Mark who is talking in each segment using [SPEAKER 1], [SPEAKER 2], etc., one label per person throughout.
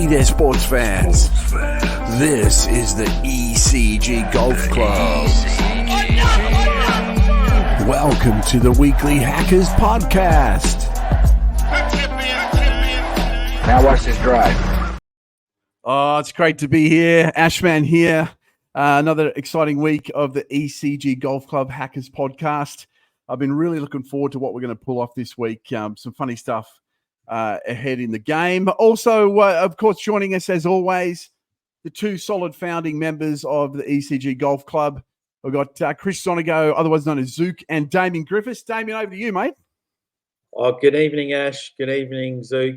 [SPEAKER 1] Hey there, sports fans. This is the ECG Golf Club. Welcome to the Weekly Hackers Podcast.
[SPEAKER 2] Now watch this drive.
[SPEAKER 3] Oh, it's great to be here. Ashman here. Another exciting week of the ECG Golf Club Hackers Podcast. I've been really looking forward to what we're going to pull off this week. Some funny stuff ahead in the game. Also, of course, joining us as always, the two solid founding members of the ECG Golf Club. We've got Chris Sonigo, otherwise known as Zook, and Damian Griffis. Damian, over to you, mate.
[SPEAKER 4] Oh, good evening, Ash. Good evening, Zook.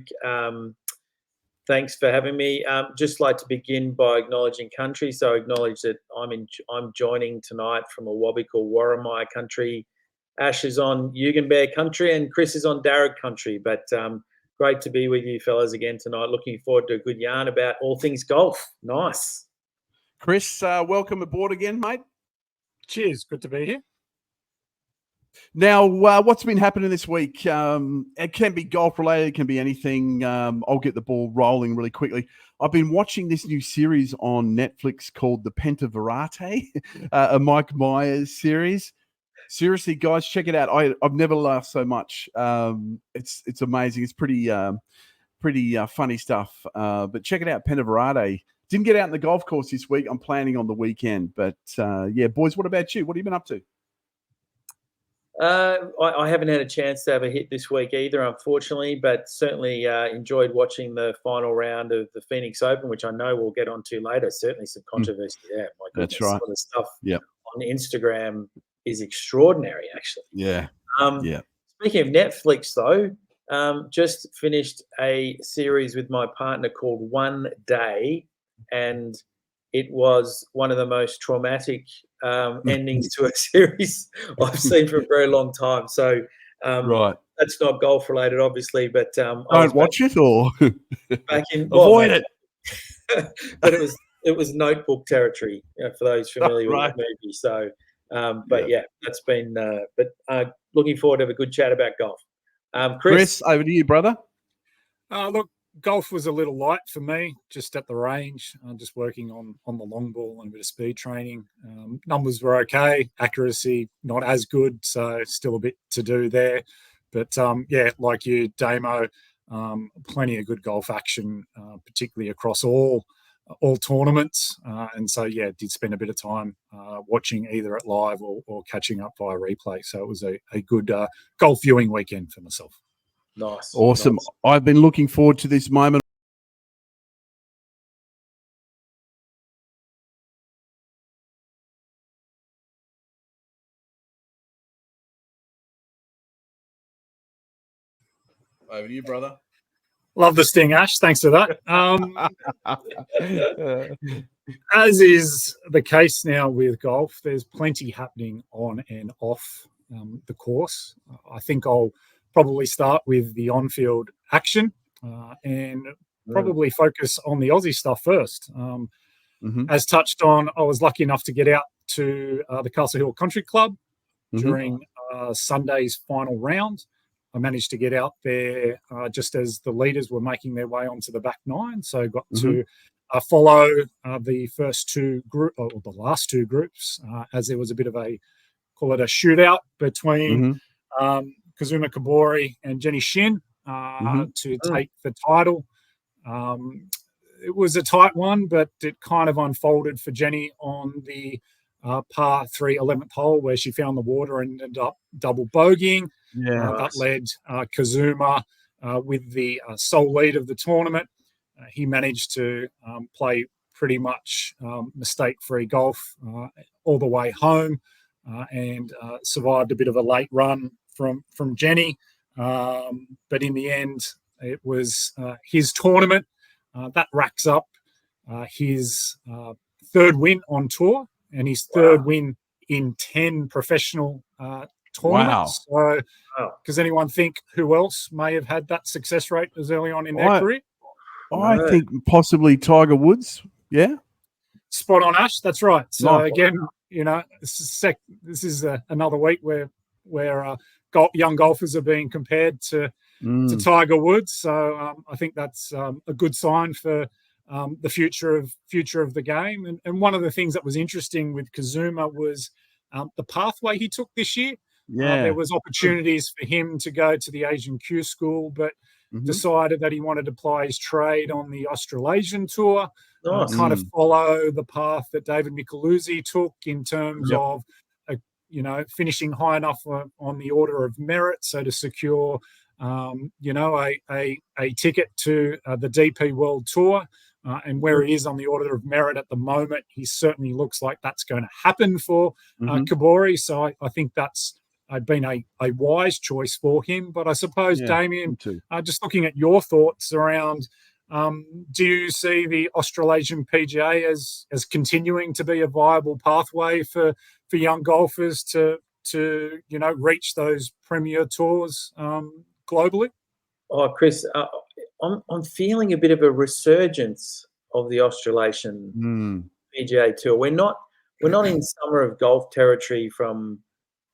[SPEAKER 4] Thanks for having me. Just like to begin by acknowledging country. So acknowledge that I'm joining tonight from a wobby called Warramai country. Ash is on Yugan country and Chris is on Darug country. But great to be with you fellas again tonight. Looking forward to a good yarn about all things golf. Nice.
[SPEAKER 3] Chris, welcome aboard again, mate.
[SPEAKER 5] Cheers. Good to be here.
[SPEAKER 3] Now, what's been happening this week? It can be golf-related. It can be anything. I'll get the ball rolling really quickly. I've been watching this new series on Netflix called The Pentaverate, a Mike Myers series. Seriously, guys, check it out. I've never laughed so much. It's amazing. It's pretty funny stuff. But check it out, Pentaverate. Didn't get out in the golf course this week. I'm planning on the weekend. But, yeah, boys, what about you? What have you been up to?
[SPEAKER 4] I haven't had a chance to have a hit this week either, unfortunately, but certainly enjoyed watching the final round of the Phoenix Open, which I know we'll get onto later. Certainly some controversy there. My goodness,
[SPEAKER 3] that's right.
[SPEAKER 4] Some of the stuff on Instagram is extraordinary, actually.
[SPEAKER 3] Yeah.
[SPEAKER 4] Speaking of Netflix, though, just finished a series with my partner called One Day, and it was one of the most traumatic endings to a series I've seen for a very long time. So
[SPEAKER 3] right,
[SPEAKER 4] that's not golf related, obviously, but
[SPEAKER 3] don't watch it or
[SPEAKER 4] back in
[SPEAKER 3] avoid it.
[SPEAKER 4] But it was Notebook territory, for those familiar with the movie. So, yeah, that's been. But looking forward to have a good chat about golf. Chris,
[SPEAKER 3] over to you, brother.
[SPEAKER 5] Look, golf was a little light for me, just at the range. Just working on the long ball and a bit of speed training. Numbers were okay, accuracy not as good, so still a bit to do there. But yeah, like you, Damo, plenty of good golf action, particularly across all tournaments. And so yeah, did spend a bit of time watching either at live or catching up via replay. So it was a good golf viewing weekend for myself.
[SPEAKER 4] Nice.
[SPEAKER 3] Awesome.
[SPEAKER 4] Nice.
[SPEAKER 3] I've been looking forward to this moment. Over to you, brother.
[SPEAKER 5] Love the sting, Ash. Thanks for that. As is the case now with golf, there's plenty happening on and off the course. I think I'll probably start with the on-field action and probably focus on the Aussie stuff first. As touched on, I was lucky enough to get out to the Castle Hill Country Club during Sunday's final round. I managed to get out there just as the leaders were making their way onto the back nine, so got to follow the last two groups, as there was a bit of call it a shootout between Kazuma Kabori and Jenny Shin to take the title. It was a tight one, but it kind of unfolded for Jenny on the par 3 11th hole, where she found the water and ended up double bogeying. That led Kazuma with the sole lead of the tournament. He managed to play pretty much mistake-free golf all the way home and survived a bit of a late run from Jenny. But in the end, it was his tournament. That racks up his third win on tour and his third win in 10 professional tournaments. So does anyone think who else may have had that success rate as early on in their career?
[SPEAKER 3] I think possibly Tiger Woods. Yeah.
[SPEAKER 5] Spot on, Ash. That's right. So again, this is another week where young golfers are being compared to Tiger Woods. So I think that's a good sign for the future of the game. And one of the things that was interesting with Kazuma was the pathway he took this year. There was opportunities for him to go to the Asian Q School, but decided that he wanted to ply his trade on the Australasian Tour, kind of follow the path that David Micheluzzi took in terms of, finishing high enough on the order of merit, so to secure, a ticket to the DP World Tour. And where he is on the order of merit at the moment, he certainly looks like that's going to happen for Kabori. So I think that's been a wise choice for him. But I suppose, Damian, just looking at your thoughts around, do you see the Australasian PGA as continuing to be a viable pathway for young golfers to reach those premier tours globally?
[SPEAKER 4] Oh, Chris, I'm feeling a bit of a resurgence of the Australasian PGA Tour. We're not in summer of golf territory from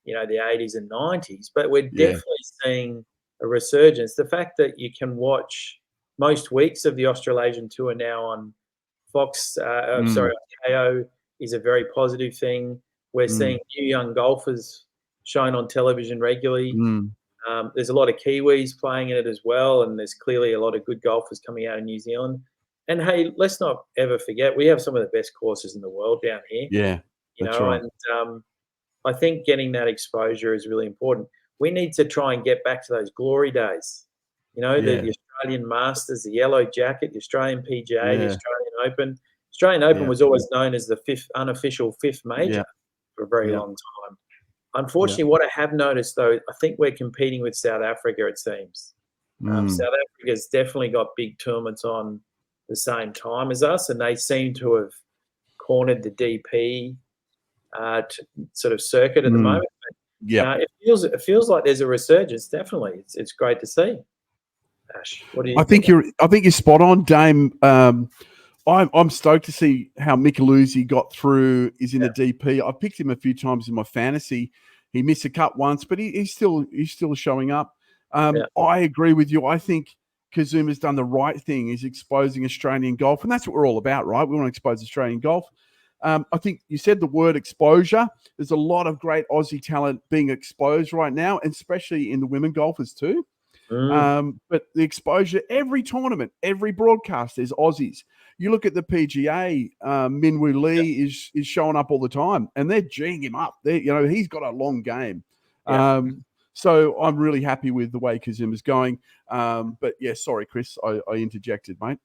[SPEAKER 4] the 80s and 90s, but we're definitely seeing a resurgence. The fact that you can watch most weeks of the Australasian Tour now on Fox, KO, is a very positive thing. We're seeing new young golfers shown on television regularly. There's a lot of Kiwis playing in it as well, and there's clearly a lot of good golfers coming out of New Zealand. And hey, let's not ever forget, we have some of the best courses in the world down here.
[SPEAKER 3] Yeah, that's right.
[SPEAKER 4] And I think getting that exposure is really important. We need to try and get back to those glory days. The Australian Masters, the Yellow Jacket, the Australian PGA, the Australian Open. Australian Open was always known as the unofficial fifth major for a very long time. Unfortunately, what I have noticed, though, I think we're competing with South Africa, it seems. South Africa's definitely got big tournaments on the same time as us, and they seem to have cornered the DP sort of circuit at the moment. But, it feels like there's a resurgence. Definitely, it's great to see. Ash, what do you think?
[SPEAKER 3] I think you're spot on, Dame. I'm stoked to see how Micheluzzi got through. Is in the DP. I picked him a few times in my fantasy. He missed a cut once, but he's still showing up. I agree with you. I think Kazuma's done the right thing. He's exposing Australian golf, and that's what we're all about, right? We want to expose Australian golf. I think you said the word exposure. There's a lot of great Aussie talent being exposed right now, and especially in the women golfers too. But the exposure, every tournament, every broadcast, there's Aussies. You look at the PGA, Minwoo Lee is showing up all the time, and they're G'ing him up. He's got a long game. So I'm really happy with the way Kazuma's going. But sorry, Chris, I interjected, mate.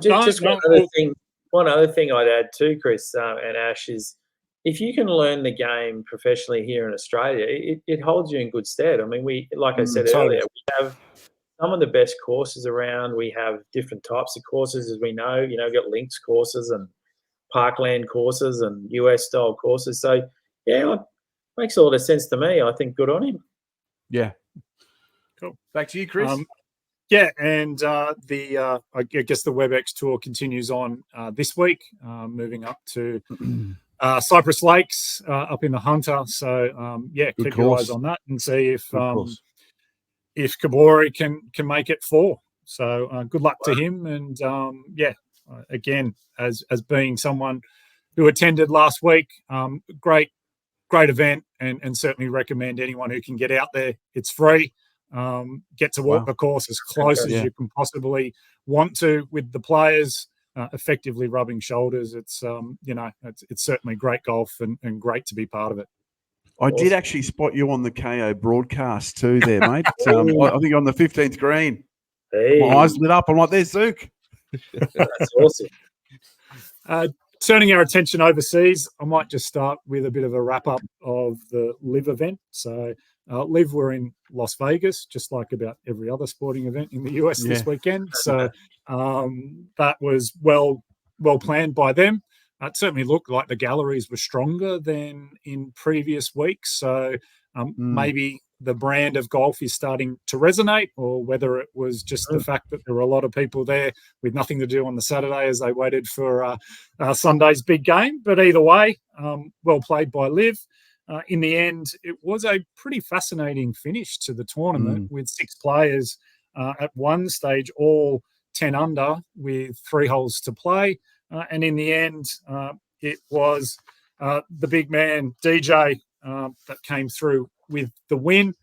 [SPEAKER 4] Just one other thing I'd add too, Chris and Ash, is if you can learn the game professionally here in Australia, it holds you in good stead. I mean, I said earlier, we have some of the best courses around. We have different types of courses, as we know. We've got links courses and parkland courses and US-style courses. So, it makes a lot of sense to me. I think good on him.
[SPEAKER 3] Yeah.
[SPEAKER 5] Cool.
[SPEAKER 3] Back to you, Chris.
[SPEAKER 5] And I guess the WebEx Tour continues on this week, moving up to Cypress Lakes up in the Hunter. So, keep your eyes on that and see if Kabori can make it 4. So good luck to him. And, again, as being someone who attended last week, great event, and certainly recommend anyone who can get out there. It's free. Get to walk the course as close as you can possibly want to with the players, effectively rubbing shoulders. It's it's certainly great golf and great to be part of it.
[SPEAKER 3] I did actually spot you on the KO broadcast too there, mate. I think on the 15th green.
[SPEAKER 4] Hey.
[SPEAKER 3] My eyes lit up. I'm like, there's Zook.
[SPEAKER 4] That's awesome.
[SPEAKER 5] Turning our attention overseas, I might just start with a bit of a wrap-up of the LIV event. So LIV were in Las Vegas, just like about every other sporting event in the US this weekend. So that was well planned by them. It certainly looked like the galleries were stronger than in previous weeks. So maybe the brand of golf is starting to resonate, or whether it was just the fact that there were a lot of people there with nothing to do on the Saturday as they waited for Sunday's big game. But either way, well played by LIV. in the end, it was a pretty fascinating finish to the tournament with 6 players at one stage, all 10 under with 3 holes to play. And in the end, it was the big man, DJ, that came through with the win.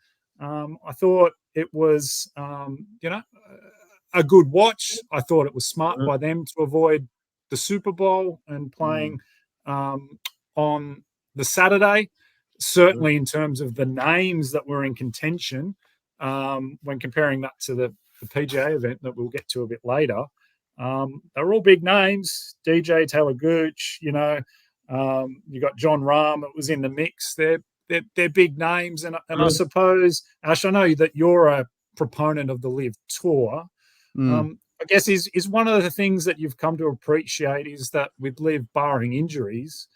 [SPEAKER 5] I thought it was, a good watch. I thought it was smart by them to avoid the Super Bowl and playing on the Saturday. Certainly in terms of the names that were in contention, when comparing that to the PGA event that we'll get to a bit later, they're all big names. DJ, Taylor Gooch, you got John Rahm that was in the mix. They're big names. And I suppose, Ash, I know that you're a proponent of the Live Tour. I guess is one of the things that you've come to appreciate is that with Live barring injuries,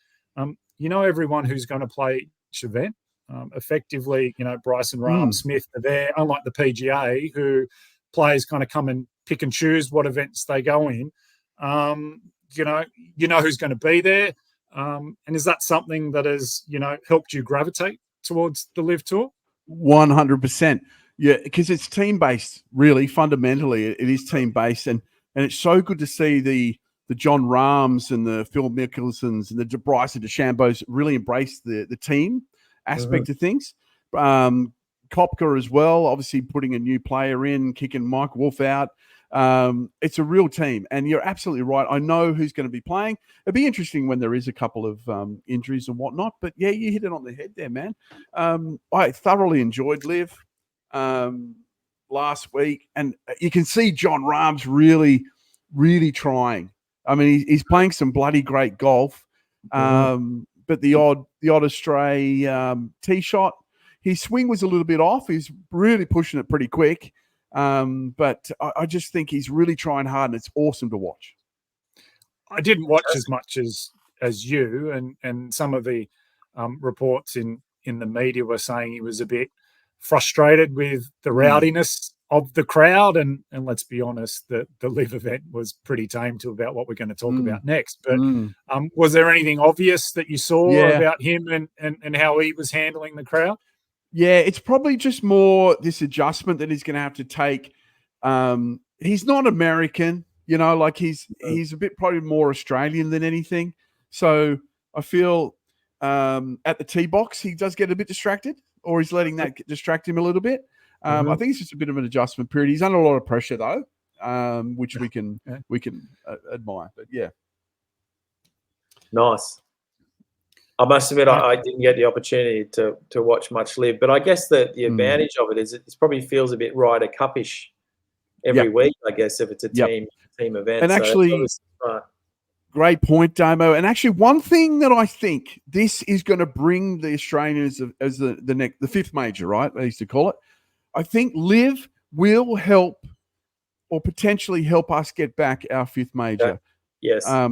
[SPEAKER 5] everyone who's going to play each event. Effectively, Bryson, Rahm, Smith are there, unlike the PGA, who players kind of come and pick and choose what events they go in. Who's going to be there. And is that something that has, helped you gravitate towards the Live Tour?
[SPEAKER 3] 100%. Yeah, because it's team-based, really. Fundamentally, it is team-based. And it's so good to see the John Rahms and the Phil Mickelsons and the Bryson DeChambeaus really embrace the team aspect of things. Kopka as well, obviously putting a new player in, kicking Mike Wolf out. It's a real team. And you're absolutely right. I know who's going to be playing. It'll be interesting when there is a couple of injuries and whatnot. But, yeah, you hit it on the head there, man. I thoroughly enjoyed Liv last week. And you can see John Rahm's really, really trying. I mean, he's playing some bloody great golf. But the odd astray tee shot, his swing was a little bit off. He's really pushing it pretty quick. But I just think he's really trying hard, and it's awesome to watch.
[SPEAKER 5] I didn't watch as much as you, and some of the reports in the media were saying he was a bit frustrated with the rowdiness of the crowd. And let's be honest, the Live event was pretty tame to about what we're going to talk about next. But was there anything obvious that you saw about him and how he was handling the crowd?
[SPEAKER 3] Yeah, it's probably just more this adjustment that he's going to have to take. He's not American, he's a bit probably more Australian than anything. So I feel at the tee box, he does get a bit distracted, or he's letting that distract him a little bit. I think it's just a bit of an adjustment period. He's under a lot of pressure though, which we can admire. But yeah,
[SPEAKER 4] nice. I must admit, I didn't get the opportunity to watch much Live, but I guess that the advantage of it is it probably feels a bit Ryder Cup-ish every week, I guess, if it's a team event.
[SPEAKER 3] And
[SPEAKER 4] so
[SPEAKER 3] actually, great point, Damo. And actually, one thing that I think this is going to bring the Australians as the fifth major, right? They used to call it. I think Live will help or potentially help us get back our fifth major.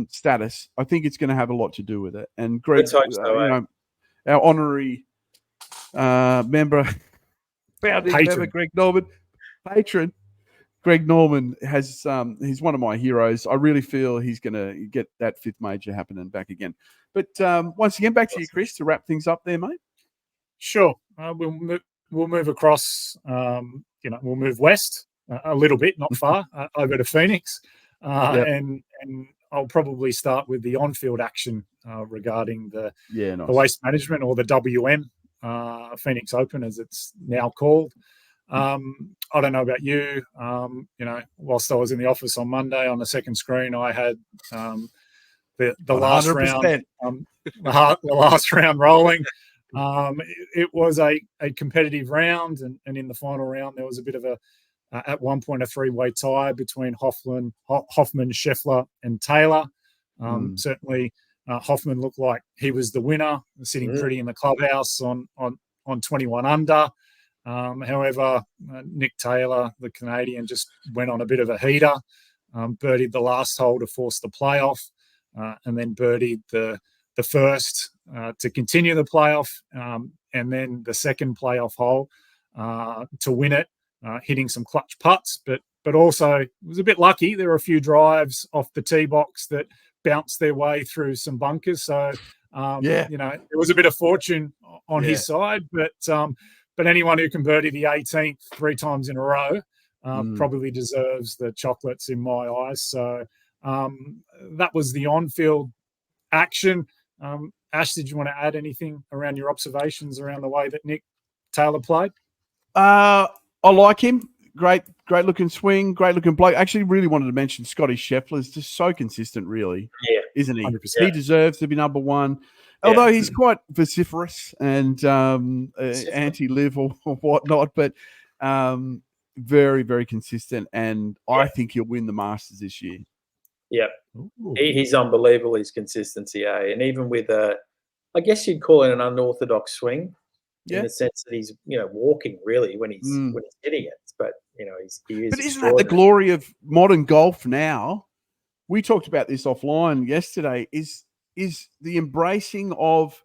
[SPEAKER 3] Status. I think it's going to have a lot to do with it. And Greg, our honorary member, Greg Norman, patron, Greg Norman has. He's one of my heroes. I really feel he's going to get that fifth major happening back again. But once again, back to you, Chris, to wrap things up there, mate.
[SPEAKER 5] Sure. We'll move across. We'll move west a little bit, not far, over to Phoenix. And I'll probably start with the on-field action regarding the waste management, or the WM Phoenix Open, as it's now called. I don't know about you. Whilst I was in the office on Monday, on the second screen, I had the last 100%. Round, the last round rolling. It was a competitive round, and in the final round, there was a bit of at one point, a three-way tie between Hoffman, Scheffler, and Taylor. Certainly, Hoffman looked like he was the winner, sitting pretty in the clubhouse on 21 under. However, Nick Taylor, the Canadian, just went on a bit of a heater, birdied the last hole to force the playoff, and then birdied the first to continue the playoff, and then the second playoff hole to win it. Hitting some clutch putts, but also was a bit lucky. There were a few drives off the tee box that bounced their way through some bunkers. So, it was a bit of fortune on his side, but anyone who can birdie the 18th 3 times in a row probably deserves the chocolates in my eyes. So that was the on-field action. Ash, did you want to add anything around your observations around the way that Nick Taylor played?
[SPEAKER 3] I like him. Great looking swing, great looking bloke. Actually, really wanted to mention Scotty Scheffler's just so consistent, really, isn't he?
[SPEAKER 5] 100%.
[SPEAKER 3] He deserves to be number one. Although he's quite vociferous and anti-live or whatnot, but very, very consistent. And I think he'll win the Masters this year.
[SPEAKER 4] Yeah, he's unbelievable, his consistency, and even with I guess you'd call it an unorthodox swing, in the sense that he's walking really when he's hitting it, but he is.
[SPEAKER 3] But isn't that the glory of modern golf now? We talked about this offline yesterday. Is the embracing of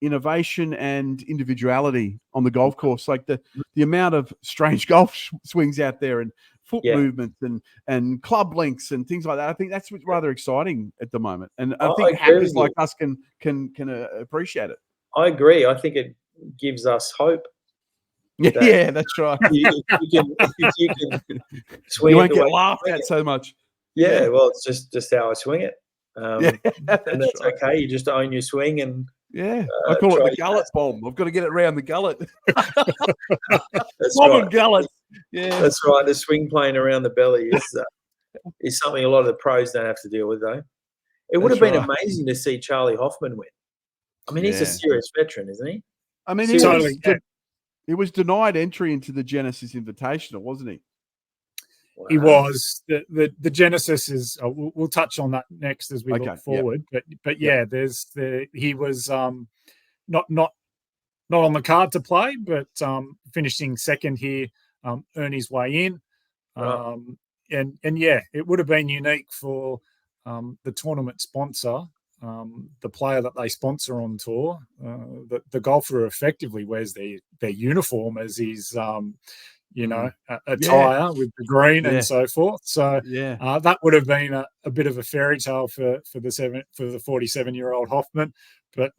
[SPEAKER 3] innovation and individuality on the golf course, like the amount of strange golf swings out there and foot movements and club links and things like that. I think that's what's rather exciting at the moment, and I think hackers like us can appreciate it.
[SPEAKER 4] I agree. I think it gives us hope.
[SPEAKER 3] Yeah, that's right.
[SPEAKER 4] You can swing.
[SPEAKER 3] You won't get laughed at so much.
[SPEAKER 4] Yeah, well, it's just how I swing it.
[SPEAKER 3] And
[SPEAKER 4] that's right. Okay. You just own your swing and
[SPEAKER 3] I call it the gullet bomb. I've got to get it around the gullet.
[SPEAKER 4] That's
[SPEAKER 3] bomb
[SPEAKER 4] right.
[SPEAKER 3] and gullet. Yeah,
[SPEAKER 4] that's right. The swing plane around the belly is something a lot of the pros don't have to deal with, though. It would have been amazing to see Charlie Hoffman win. I mean, he's a serious veteran, isn't he?
[SPEAKER 3] I mean, he was denied entry into the Genesis Invitational, wasn't he?
[SPEAKER 5] Wow. He was. The Genesis is. We'll touch on that next as we look forward. But he was not on the card to play, but finishing second here, earn his way in. It would have been unique for the tournament sponsor, the player that they sponsor on tour. The golfer effectively wears their uniform as his attire with the green and so forth. So that would have been a bit of a fairy tale for the 47-year-old Hoffman, but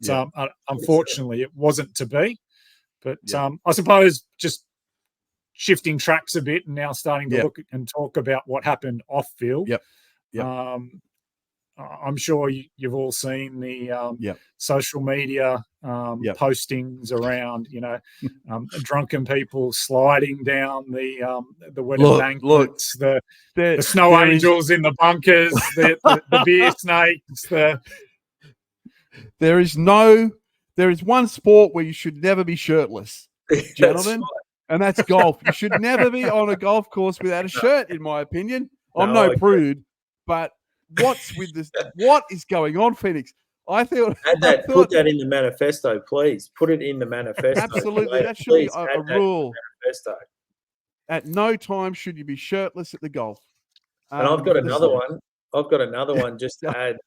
[SPEAKER 5] unfortunately it wasn't to be. But I suppose just shifting tracks a bit and now starting to look and talk about what happened off field. I'm sure you've all seen the social media postings around, drunken people sliding down the wedding banquets, the snow angels in the bunkers, the beer snakes.
[SPEAKER 3] There is one sport where you should never be shirtless, gentlemen, and that's golf. You should never be on a golf course without a shirt, in my opinion. I'm no prude, but what's with this? What is going on, Phoenix?
[SPEAKER 4] Put that in the manifesto, please. Put it in the manifesto.
[SPEAKER 3] Absolutely, that should be a rule. Manifesto. At no time should you be shirtless at the golf.
[SPEAKER 4] And I've got another one. Just to add,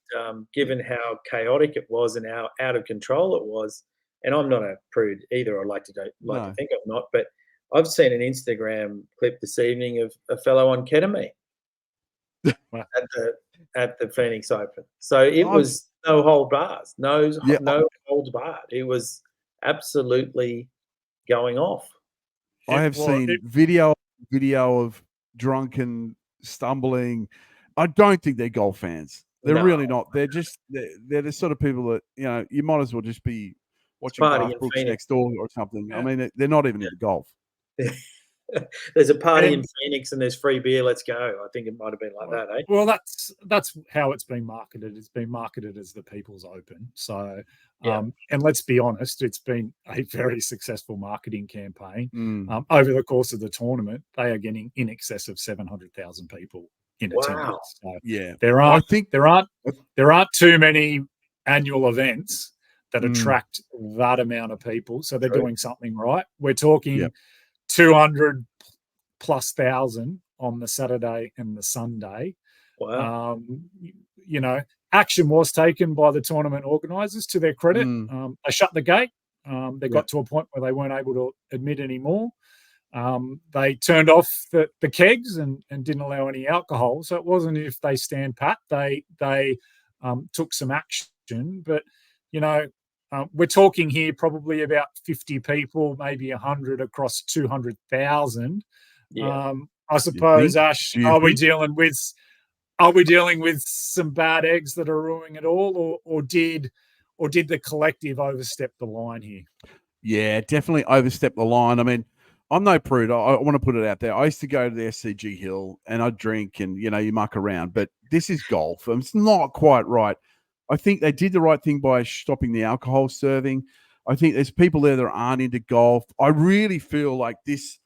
[SPEAKER 4] given how chaotic it was and how out of control it was. And I'm not a prude either. I like to think I'm not, but I've seen an Instagram clip this evening of a fellow on ketamine at the Phoenix Open. So it was no hold bars, no holds barred. It was absolutely going off.
[SPEAKER 3] I have seen video of drunken stumbling. I don't think they're golf fans. They're really not. They're the sort of people that you might as well just be watching Mark Brooks next door or something. Yeah. I mean, they're not even into golf.
[SPEAKER 4] There's a party in Phoenix and there's free beer. Let's go. I think it might have been like that, eh?
[SPEAKER 5] Well, that's how it's been marketed. It's been marketed as the People's Open. So, and let's be honest, it's been a very successful marketing campaign. Over the course of the tournament, they are getting in excess of 700,000 people in attendance. So there aren't too many annual events that attract that amount of people. So they're doing something right. We're talking 200 plus thousand on the Saturday and the Sunday.
[SPEAKER 4] Wow.
[SPEAKER 5] Action was taken by the tournament organisers, to their credit. They shut the gate. They got to a point where they weren't able to admit any more. They turned off the kegs and didn't allow any alcohol. So it wasn't if they stand pat. They took some action. But, we're talking here probably about 50 people, maybe 100 across 200,000.
[SPEAKER 4] Yeah.
[SPEAKER 5] I suppose, Ash,
[SPEAKER 3] Do you
[SPEAKER 5] are we
[SPEAKER 3] think?
[SPEAKER 5] dealing with some bad eggs that are ruining it all, or did the collective overstep the line here?
[SPEAKER 3] Yeah, definitely overstepped the line. I mean, I'm no prude. I want to put it out there. I used to go to the SCG Hill and I'd drink and, you muck around, but this is golf. And it's not quite right. I think they did the right thing by stopping the alcohol serving. I think there's people there that aren't into golf. I really feel like this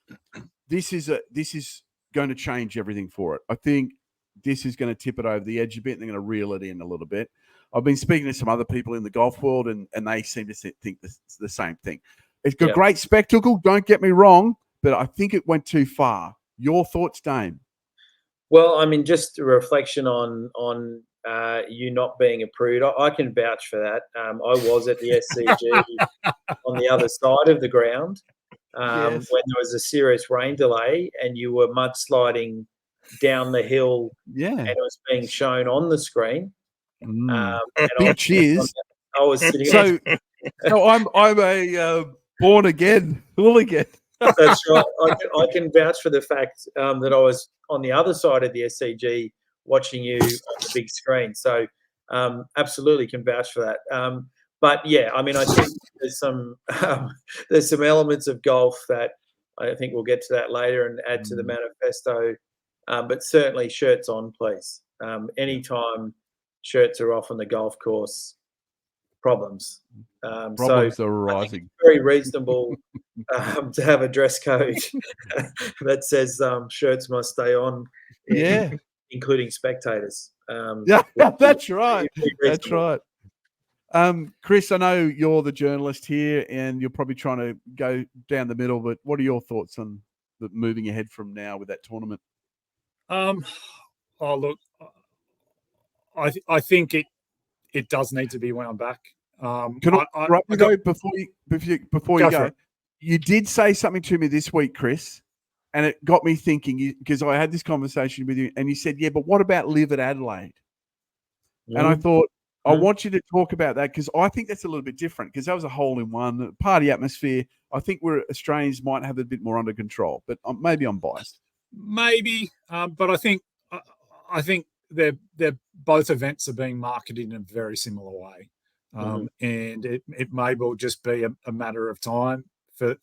[SPEAKER 3] is going to change everything for it. I think this is going to tip it over the edge a bit and they're going to reel it in a little bit. I've been speaking to some other people in the golf world and they seem to think the same thing. It's a great spectacle, don't get me wrong, but I think it went too far. Your thoughts, Dame?
[SPEAKER 4] Well, I mean, just a reflection on you not being a prude. I can vouch for that. I was at the SCG on the other side of the ground when there was a serious rain delay and you were mudsliding down the hill and it was being shown on the screen.
[SPEAKER 3] Big cheers.
[SPEAKER 4] I was sitting
[SPEAKER 3] So I'm a born again hooligan.
[SPEAKER 4] That's right. I can vouch for the fact that I was on the other side of the SCG watching you on the big screen. So absolutely can vouch for that. But yeah, I mean, I think there's some elements of golf that I think we'll get to that later and add to the manifesto. But certainly shirts on, please. Anytime shirts are off on the golf course, problems.
[SPEAKER 3] Problems are arising.
[SPEAKER 4] Very reasonable to have a dress code that says shirts must stay on, including spectators.
[SPEAKER 3] That's right. That's right. Chris, I know you're the journalist here and you're probably trying to go down the middle, but what are your thoughts on moving ahead from now with that tournament?
[SPEAKER 5] Look, I think it does need to be wound back.
[SPEAKER 3] Can I go before you go? You did say something to me this week, Chris, and it got me thinking because I had this conversation with you, and you said, "Yeah, but what about live at Adelaide?" And I thought, I want you to talk about that because I think that's a little bit different because that was a hole-in-one party atmosphere. I think Australians might have it a bit more under control, but maybe I'm biased.
[SPEAKER 5] Maybe, but I think they're both events are being marketed in a very similar way, and it may well just be a matter of time for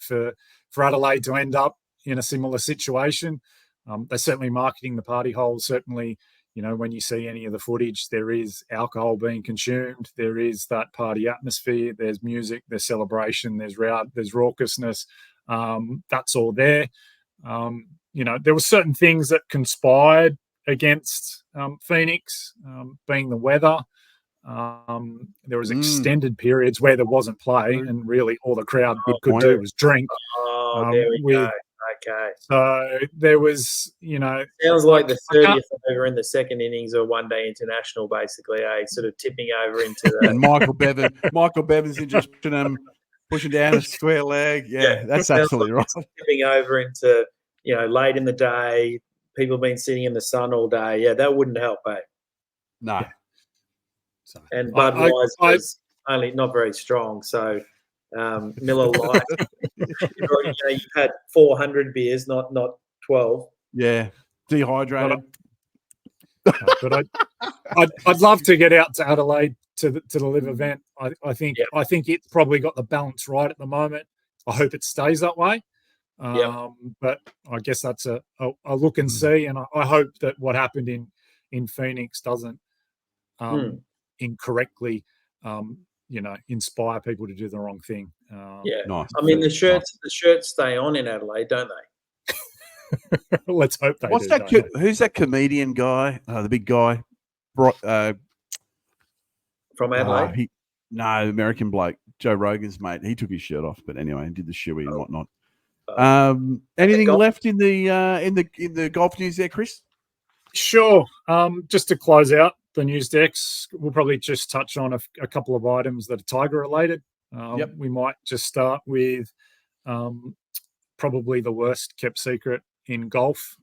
[SPEAKER 5] Adelaide to end up in a similar situation. They're certainly marketing the party holes. Certainly, when you see any of the footage, there is alcohol being consumed. There is that party atmosphere. There's music. There's celebration. There's raucousness. That's all there. There were certain things that conspired against Phoenix, being the weather. There was extended periods where there wasn't play, and really all the crowd could do was drink.
[SPEAKER 4] There we go. Okay.
[SPEAKER 5] So there was,
[SPEAKER 4] sounds like the 30th over in the second innings of one day international, basically, sort of tipping over into the.
[SPEAKER 3] And Michael Bevan's in just pushing down a square leg. Yeah, that's absolutely right.
[SPEAKER 4] Tipping over into, late in the day, people been sitting in the sun all day. Yeah, that wouldn't help,
[SPEAKER 3] No.
[SPEAKER 5] Yeah. So,
[SPEAKER 4] and Budweiser was only not very strong. So Miller Lite, you've had 400 beers, not 12.
[SPEAKER 3] Yeah, dehydrated.
[SPEAKER 5] But I'd love to get out to Adelaide to the live event. I think it's probably got the balance right at the moment. I hope it stays that way. But I guess that's a look and see, and I hope that what happened in Phoenix doesn't incorrectly inspire people to do the wrong thing.
[SPEAKER 3] Nice.
[SPEAKER 4] I mean, the shirts stay on in Adelaide, don't they?
[SPEAKER 5] Let's hope they
[SPEAKER 3] What's
[SPEAKER 5] do.
[SPEAKER 3] That? Who's that comedian guy? The big guy,
[SPEAKER 4] from Adelaide.
[SPEAKER 3] American bloke, Joe Rogan's mate. He took his shirt off, but anyway, he did the shoey and whatnot. Anything left in the golf news there, Chris?
[SPEAKER 5] Sure. Just to close out the news decks, we'll probably just touch on a couple of items that are Tiger related. We might just start with probably the worst kept secret in golf,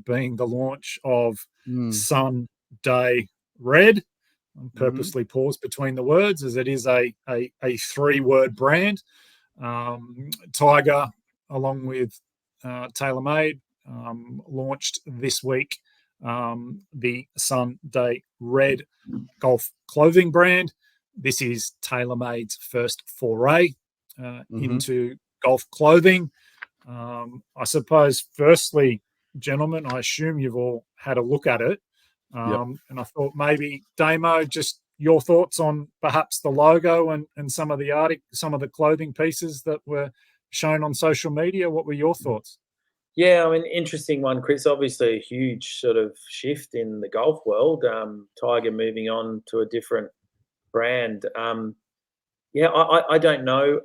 [SPEAKER 5] being the launch of Sun Day Red, purposely paused between the words, as it is a 3-word brand. Tiger, along with TaylorMade, launched this week the Sunday Red golf clothing brand. This is TaylorMade's first foray into golf clothing. I suppose, firstly, gentlemen, I assume you've all had a look at it. And I thought maybe, Damo, just your thoughts on perhaps the logo and some of the clothing pieces that were shown on social media. What were your thoughts?
[SPEAKER 4] Yeah, I mean, interesting one, Chris. Obviously, a huge sort of shift in the golf world. Tiger moving on to a different brand. I don't know.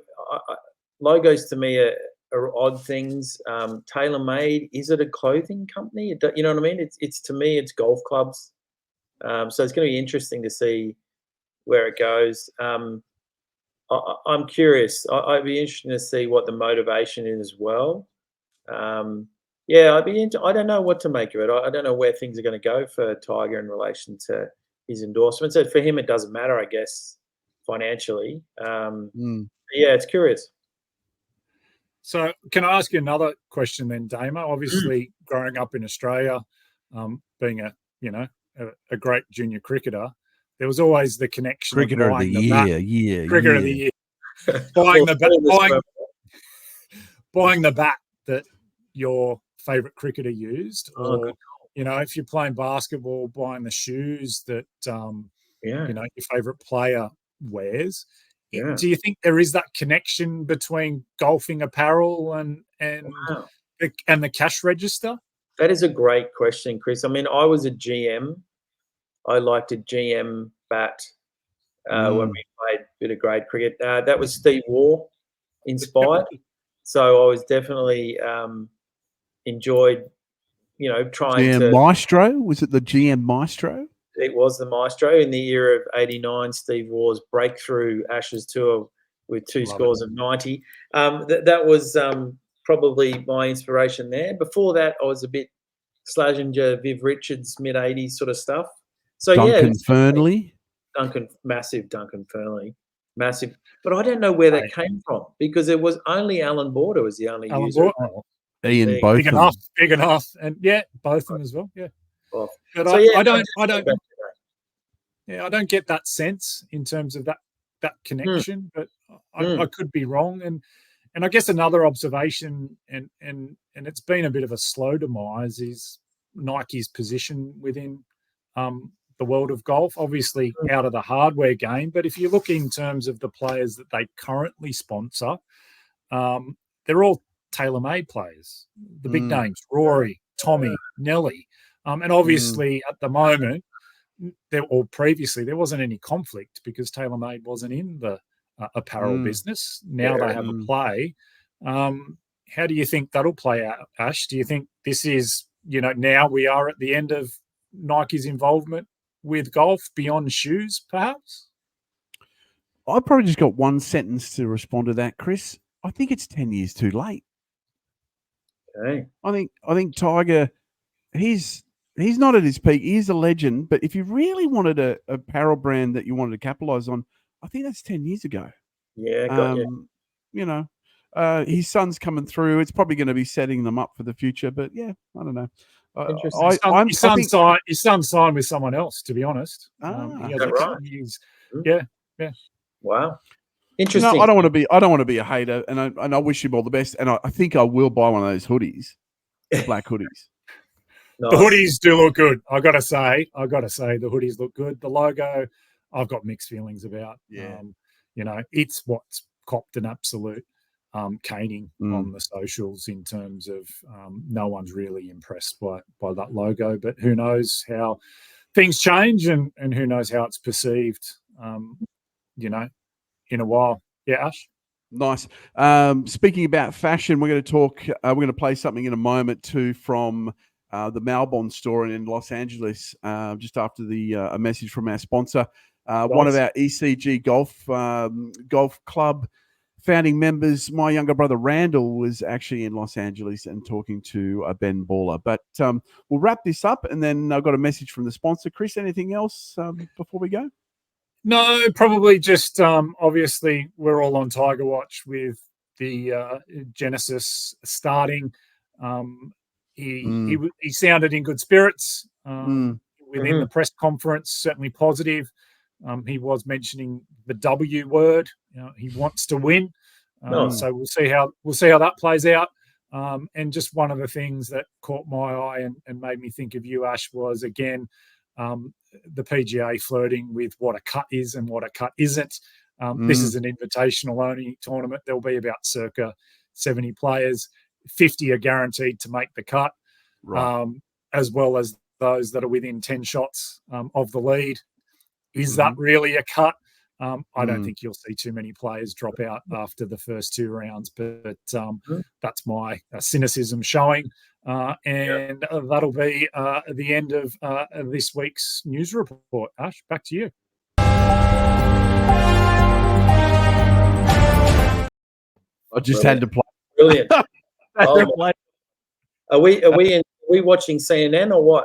[SPEAKER 4] Logos to me are odd things. TaylorMade, is it a clothing company? You know what I mean? It's to me, it's golf clubs. So it's going to be interesting to see where it goes. I'm curious. I'd be interested to see what the motivation is as well. I'd be I don't know what to make of it. I don't know where things are going to go for Tiger in relation to his endorsements. So for him, it doesn't matter, I guess, financially. Yeah, it's curious.
[SPEAKER 5] So can I ask you another question then, Damo? Obviously, growing up in Australia, being a great junior cricketer, there was always the connection.
[SPEAKER 3] Cricketer of the year.
[SPEAKER 5] Cricketer of the year. Buying the bat that your favourite cricketer used, or if you're playing basketball, buying the shoes that your favourite player wears. Yeah. Do you think there is that connection between golfing apparel and the cash register?
[SPEAKER 4] That is a great question, Chris. I mean, I was a GM. I liked a GM bat when we played a bit of grade cricket. That was Steve Waugh inspired. So I was definitely enjoyed, trying
[SPEAKER 3] GM
[SPEAKER 4] to.
[SPEAKER 3] Maestro? Was it the GM Maestro?
[SPEAKER 4] It was the Maestro in the year of '89. Steve Waugh's breakthrough Ashes tour with 2 scores of 90. That was probably my inspiration there. Before that, I was a bit Slazenger, Viv Richards, mid '80s sort of stuff. So
[SPEAKER 3] Duncan Fernley,
[SPEAKER 4] massive Duncan Fernley, massive. But I don't know where that came from, because it was only Alan Border was the only user.
[SPEAKER 3] Ian Botham.
[SPEAKER 5] Big enough, and both of them as well. Yeah.
[SPEAKER 4] Well,
[SPEAKER 5] but
[SPEAKER 4] so
[SPEAKER 5] I don't get that sense in terms of that connection. But I could be wrong. And I guess another observation, and it's been a bit of a slow demise, is Nike's position within the world of golf. Obviously out of the hardware game, but if you look in terms of the players that they currently sponsor, they're all TaylorMade players. The big names: Rory, Tommy, Nelly. And obviously at the moment, previously, there wasn't any conflict because TaylorMade wasn't in the apparel business. Now they have a play. How do you think that'll play out, Ash? Do you think this is, now we are at the end of Nike's involvement with golf beyond shoes, perhaps?
[SPEAKER 3] I've probably just got one sentence to respond to that, Chris. I think it's 10 years too late.
[SPEAKER 4] Okay.
[SPEAKER 3] I think Tiger, he's not at his peak. He's a legend, but if you really wanted a apparel brand that you wanted to capitalize on, I think that's 10 years ago.
[SPEAKER 4] Yeah, got you.
[SPEAKER 3] His son's coming through. It's probably going to be setting them up for the future, but I don't know.
[SPEAKER 5] His son signed with someone else, to be honest.
[SPEAKER 4] Is that right?
[SPEAKER 5] Yeah.
[SPEAKER 4] Wow. Interesting.
[SPEAKER 3] I don't want to be a hater, and I wish him all the best. And I think I will buy one of those hoodies, the black hoodies.
[SPEAKER 5] Nice. The hoodies do look good. I gotta say, the hoodies look good. The logo, I've got mixed feelings about.
[SPEAKER 3] Yeah.
[SPEAKER 5] It's what's copped an absolute caning on the socials in terms of no one's really impressed by that logo. But who knows how things change, and who knows how it's perceived. In a while. Yeah, Ash?
[SPEAKER 3] Nice. Speaking about fashion, we're going to talk, we're going to play something in a moment too from the Malbon store in Los Angeles, just after a message from our sponsor. One of our ECG golf club founding members, my younger brother Randall, was actually in Los Angeles and talking to Ben Baller. But we'll wrap this up, and then I've got a message from the sponsor. Chris, anything else before we go?
[SPEAKER 5] No, probably just obviously we're all on Tiger Watch with the Genesis starting. He sounded in good spirits within the press conference, certainly positive. He was mentioning the W word. He wants to win. So we'll see how that plays out. And just one of the things that caught my eye and made me think of you, Ash, was again the PGA flirting with what a cut is and what a cut isn't. This is an invitational only tournament. There'll be about circa 70 players. 50 are guaranteed to make the cut, as well as those that are within 10 shots of the lead. Is that really a cut? I don't think you'll see too many players drop out after the first 2 rounds, but that's my cynicism showing. And that'll be the end of this week's news report. Ash, back to you.
[SPEAKER 3] I just had to play.
[SPEAKER 4] Brilliant. Are we watching CNN or what?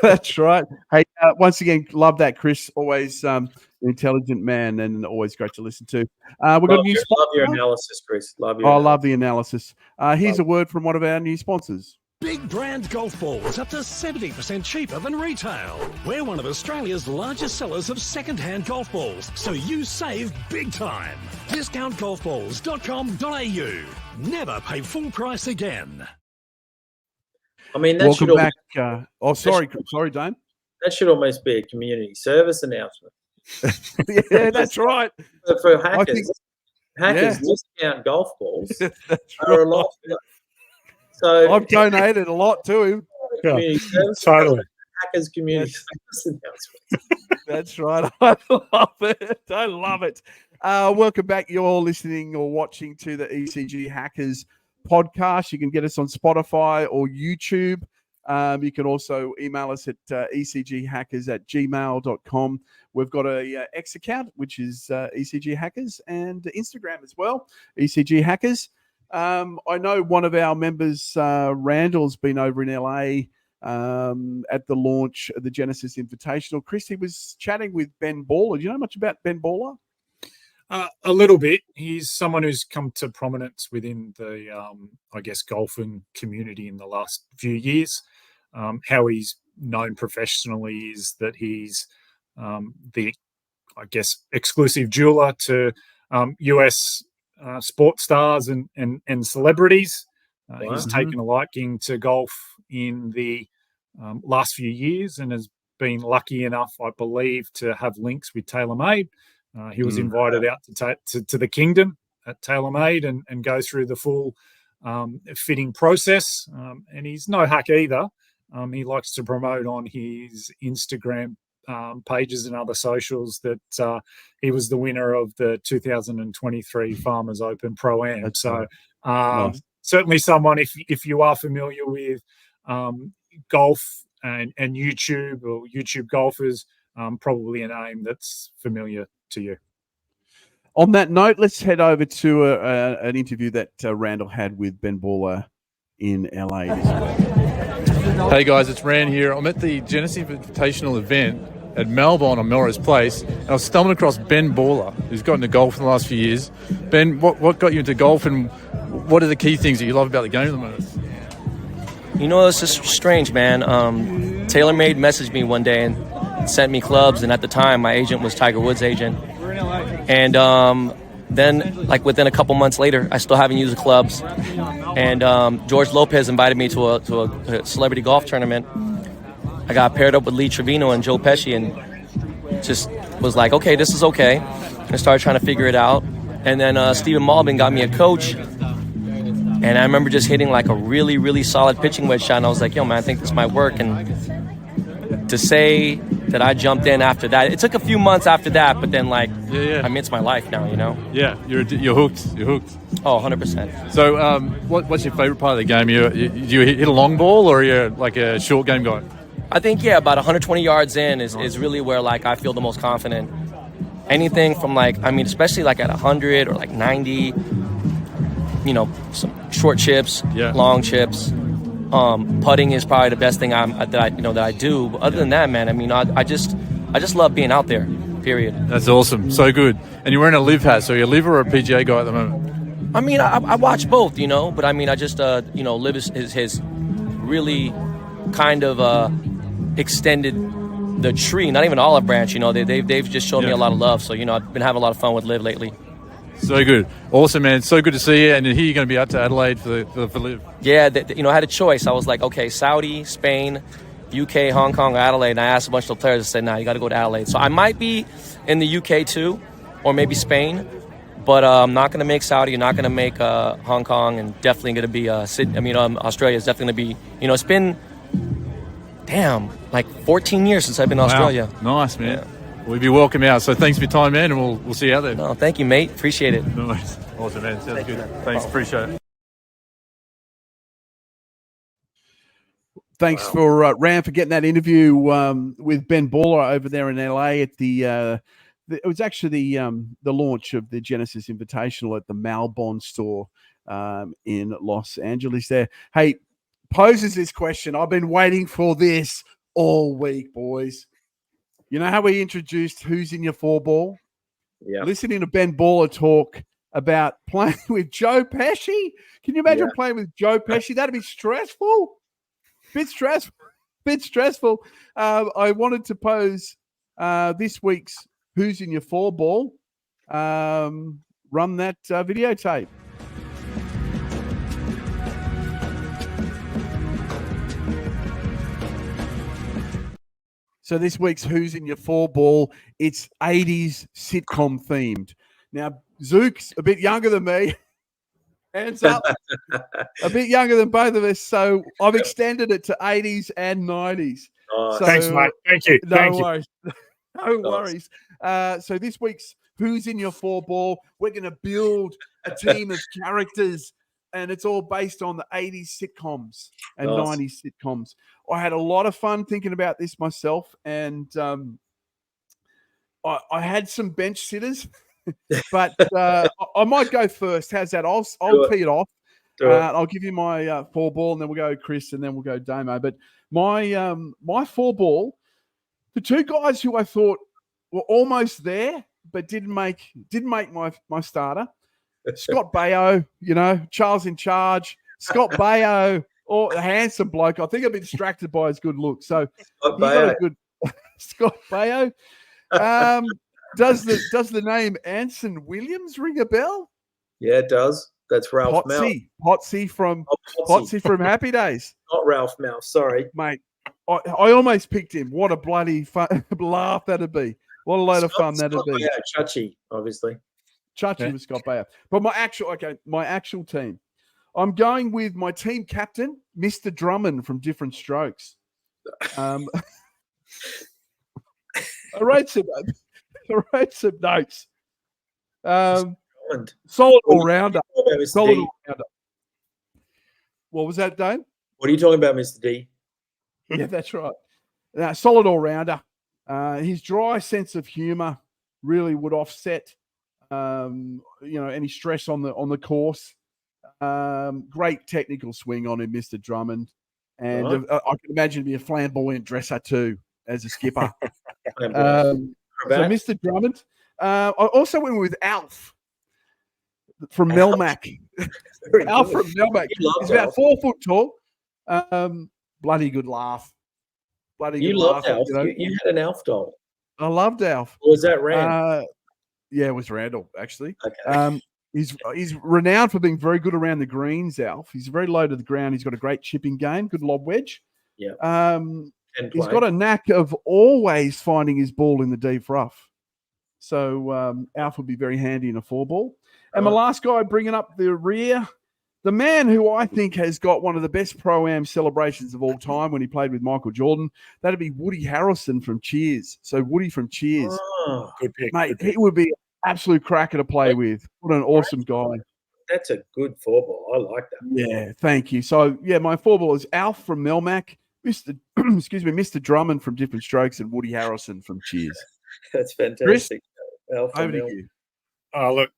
[SPEAKER 3] That's right. Hey, once again, love that, Chris. Always an intelligent man and always great to listen to. We've got a new sponsor.
[SPEAKER 4] Love your analysis, Chris. Love
[SPEAKER 3] the analysis. Here's a word from one of our new sponsors.
[SPEAKER 6] Big brand golf balls up to 70% cheaper than retail. We're one of Australia's largest sellers of second-hand golf balls, so you save big time. Discountgolfballs.com.au. Never pay full price again.
[SPEAKER 4] I mean, that
[SPEAKER 3] Welcome back. Sorry, Dane.
[SPEAKER 4] That should almost be a community service announcement.
[SPEAKER 3] Yeah, that's right.
[SPEAKER 4] For hackers, discount golf balls are a lot. So
[SPEAKER 3] I've donated a lot to him.
[SPEAKER 4] Community service,
[SPEAKER 5] totally.
[SPEAKER 4] Hackers community service announcement.
[SPEAKER 3] That's right. I love it. I love it. Welcome back. You're all listening or watching to the ECG Hackers podcast. You can get us on Spotify or YouTube. You can also email us at ecghackers@gmail.com. We've got a X account, which is ECG Hackers, and Instagram as well, ECG Hackers. I know one of our members, Randall's been over in LA at the launch of the Genesis Invitational. Chris, he was chatting with Ben Baller. Do you know much about Ben Baller?
[SPEAKER 5] A little bit. He's someone who's come to prominence within the, golfing community in the last few years. How he's known professionally is that he's the, exclusive jeweler to US sports stars and celebrities. He's taken a liking to golf in the last few years and has been lucky enough, I believe, to have links with TaylorMade. He was invited out to the Kingdom at TaylorMade and go through the full fitting process. And he's no hack either. He likes to promote on his Instagram pages and other socials that he was the winner of the 2023 Farmers Open Pro-Am. So nice. Certainly someone, if you are familiar with golf and YouTube or YouTube golfers, probably a name that's familiar to you.
[SPEAKER 3] On that note, let's head over to an interview that Randall had with Ben Baller in LA this week.
[SPEAKER 7] Hey guys, it's Rand here. I'm at the Genesis Invitational event at Malbon on Melrose Place, and I was stumbling across Ben Baller, who's got into golf in the last few years. Ben, what got you into golf, and what are the key things that you love about the game at the moment?
[SPEAKER 8] You know, it's just strange, man. TaylorMade messaged me one day and sent me clubs, and at the time, my agent was Tiger Woods' agent. And then, like within a couple months later, I still haven't used the clubs. And George Lopez invited me to a celebrity golf tournament. I got paired up with Lee Trevino and Joe Pesci, and just was like, okay, this is okay. And I started trying to figure it out. And then Stephen Malbon got me a coach. And I remember just hitting like a really, really solid pitching wedge shot. And I was like, yo, man, I think this might work. And to say that I jumped in after that, it took a few months after that, but then like, I mean, it's my life now, you know?
[SPEAKER 7] Yeah, you're hooked. You're hooked.
[SPEAKER 8] Oh, 100%.
[SPEAKER 7] So what's your favorite part of the game? Do you hit a long ball, or are you like a short game guy?
[SPEAKER 8] I think, about 120 yards in is really where like I feel the most confident. Anything from like, I mean, especially like at 100 or like 90, you know, some short chips, long chips. Putting is probably the best thing that I do. But other than that, man, I mean, I just love being out there. period.
[SPEAKER 7] That's awesome. So good. And you're wearing a live hat, so you're a live or a PGA guy at the moment?
[SPEAKER 8] I mean, I watch both, but I mean, I just, Liv has really kind of extended the tree, not even olive branch, they've just shown me a lot of love. So, I've been having a lot of fun with Liv lately.
[SPEAKER 7] So good. Awesome, man. So good to see you. And here you're going to be out to Adelaide for Liv.
[SPEAKER 8] Yeah, I had a choice. I was like, okay, Saudi, Spain, UK, Hong Kong, Adelaide. And I asked a bunch of the players, I said, nah, you got to go to Adelaide. So I might be in the UK too, or maybe Spain. But I'm not going to make Saudi, not going to make Hong Kong, and definitely going to be Australia is definitely going to be, it's been, like 14 years since I've been in Australia.
[SPEAKER 7] Nice, man.
[SPEAKER 8] Yeah.
[SPEAKER 7] We'll be welcome out. So thanks for your time, man, and we'll see you out there.
[SPEAKER 8] No, thank you, mate. Appreciate it.
[SPEAKER 7] Nice. Awesome, man. Sounds good. Thanks. Appreciate it.
[SPEAKER 3] Thanks for Ram for getting that interview with Ben Baller over there in LA at it was actually the launch of the Genesis Invitational at the Malbon store in Los Angeles there. Hey, poses this question. I've been waiting for this all week, boys. You know how we introduced Who's in Your Four Ball?
[SPEAKER 4] Yeah.
[SPEAKER 3] Listening to Ben Baller talk about playing with Joe Pesci. Can you imagine playing with Joe Pesci? That'd be stressful. Bit stressful. I wanted to pose this week's Who's in Your Four Ball. Run that videotape. So this week's Who's in Your Four Ball, it's 80s sitcom themed. Now, Zook's a bit younger than me. Hands up. A bit younger than both of us. So I've extended it to 80s and 90s. So,
[SPEAKER 5] thanks, mate. Thank you.
[SPEAKER 3] No worries. No worries. So this week's Who's in Your Four Ball, we're going to build a team of characters, and it's all based on the 80s sitcoms and 90s sitcoms. I had a lot of fun thinking about this myself, and I had some bench sitters, but I might go first. How's that? I'll tee it off. I'll give you my four ball, and then we'll go Chris, and then we'll go Damo. But my four ball, the two guys who I thought were almost there but didn't make my starter. Scott Baio, Charles in charge. Scott Baio, a handsome bloke. I think I've been distracted by his good looks. So he got a good Scott Baio. Does the name Anson Williams ring a bell?
[SPEAKER 4] Yeah, it does. That's Ralph Mouth.
[SPEAKER 3] Potsy from Happy Days.
[SPEAKER 4] Not Ralph Mouth, sorry.
[SPEAKER 3] Mate, I almost picked him. What a bloody laugh that'd be. What a load of fun that'd be.
[SPEAKER 4] Yeah, Chachi, obviously.
[SPEAKER 3] Chachi was Scott Baio. But my actual team. I'm going with my team captain, Mr. Drummond from Different Strokes. I wrote some notes. Solid all-rounder. What was that, Dane?
[SPEAKER 4] What are you talking about, Mr. D?
[SPEAKER 3] Yeah, that's right. Solid all-rounder. His dry sense of humor really would offset, any stress on the course. Great technical swing on him, Mr. Drummond. And I can imagine be a flamboyant dresser too as a skipper. So Mr. Drummond. I also went with Alf from Melmac. Alf from Melmac. He's about 4 foot tall. Bloody good laugh.
[SPEAKER 4] You loved Alf. You had an Alf doll.
[SPEAKER 3] I loved Alf.
[SPEAKER 4] Or was that Rand?
[SPEAKER 3] Yeah, it was Randall, actually.
[SPEAKER 4] Okay.
[SPEAKER 3] He's renowned for being very good around the greens, Alf. He's very low to the ground. He's got a great chipping game, good lob wedge.
[SPEAKER 4] Yeah.
[SPEAKER 3] He's got a knack of always finding his ball in the deep rough. So Alf would be very handy in a four ball. And my last guy bringing up the rear, the man who I think has got one of the best Pro-Am celebrations of all time when he played with Michael Jordan, that'd be Woody Harrelson from Cheers. So Woody from Cheers.
[SPEAKER 4] Oh,
[SPEAKER 5] good pick.
[SPEAKER 3] Mate, he would be an absolute cracker to play with. What an awesome guy.
[SPEAKER 4] That's a good four ball. I like that.
[SPEAKER 3] Yeah, thank you. So, my four ball is Alf from Melmac, Mr. Drummond from Different Strokes, and Woody Harrelson from Cheers.
[SPEAKER 4] That's fantastic.
[SPEAKER 3] Chris, over to you.
[SPEAKER 5] Look,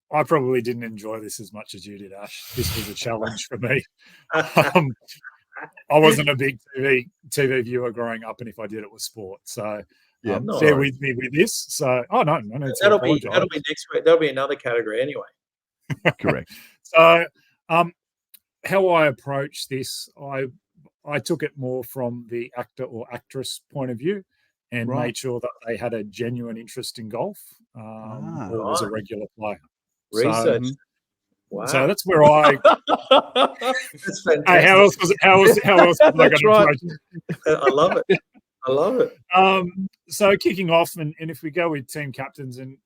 [SPEAKER 5] I probably didn't enjoy this as much as you did, Ash. This was a challenge for me. I wasn't a big TV viewer growing up, and if I did, it was sport. So
[SPEAKER 3] Yeah.
[SPEAKER 4] No,
[SPEAKER 5] share with me with this. So, no need to
[SPEAKER 4] that'll be
[SPEAKER 5] apologise.
[SPEAKER 4] next week. That'll be another category anyway.
[SPEAKER 3] Correct.
[SPEAKER 5] So, how I approach this, I took it more from the actor or actress point of view, and
[SPEAKER 3] Right.
[SPEAKER 5] made sure that they had a genuine interest in golf, or was a regular player.
[SPEAKER 4] Research.
[SPEAKER 5] So,
[SPEAKER 4] Wow.
[SPEAKER 5] so that's where I.
[SPEAKER 4] That's fantastic.
[SPEAKER 5] Hey, how else was I going
[SPEAKER 3] That's
[SPEAKER 5] to
[SPEAKER 3] right.
[SPEAKER 5] approach it?
[SPEAKER 4] I love it. I love it.
[SPEAKER 5] So kicking off, and if we go with team captains and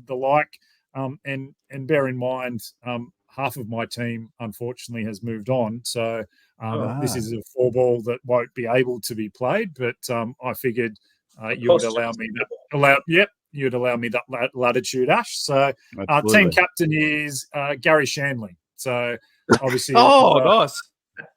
[SPEAKER 5] the like, and bear in mind, half of my team unfortunately has moved on. So this is a 4-ball that won't be able to be played. But I figured you would allow me you'd allow me that latitude, Ash. So team captain is Gary Shandling. So obviously,
[SPEAKER 3] nice.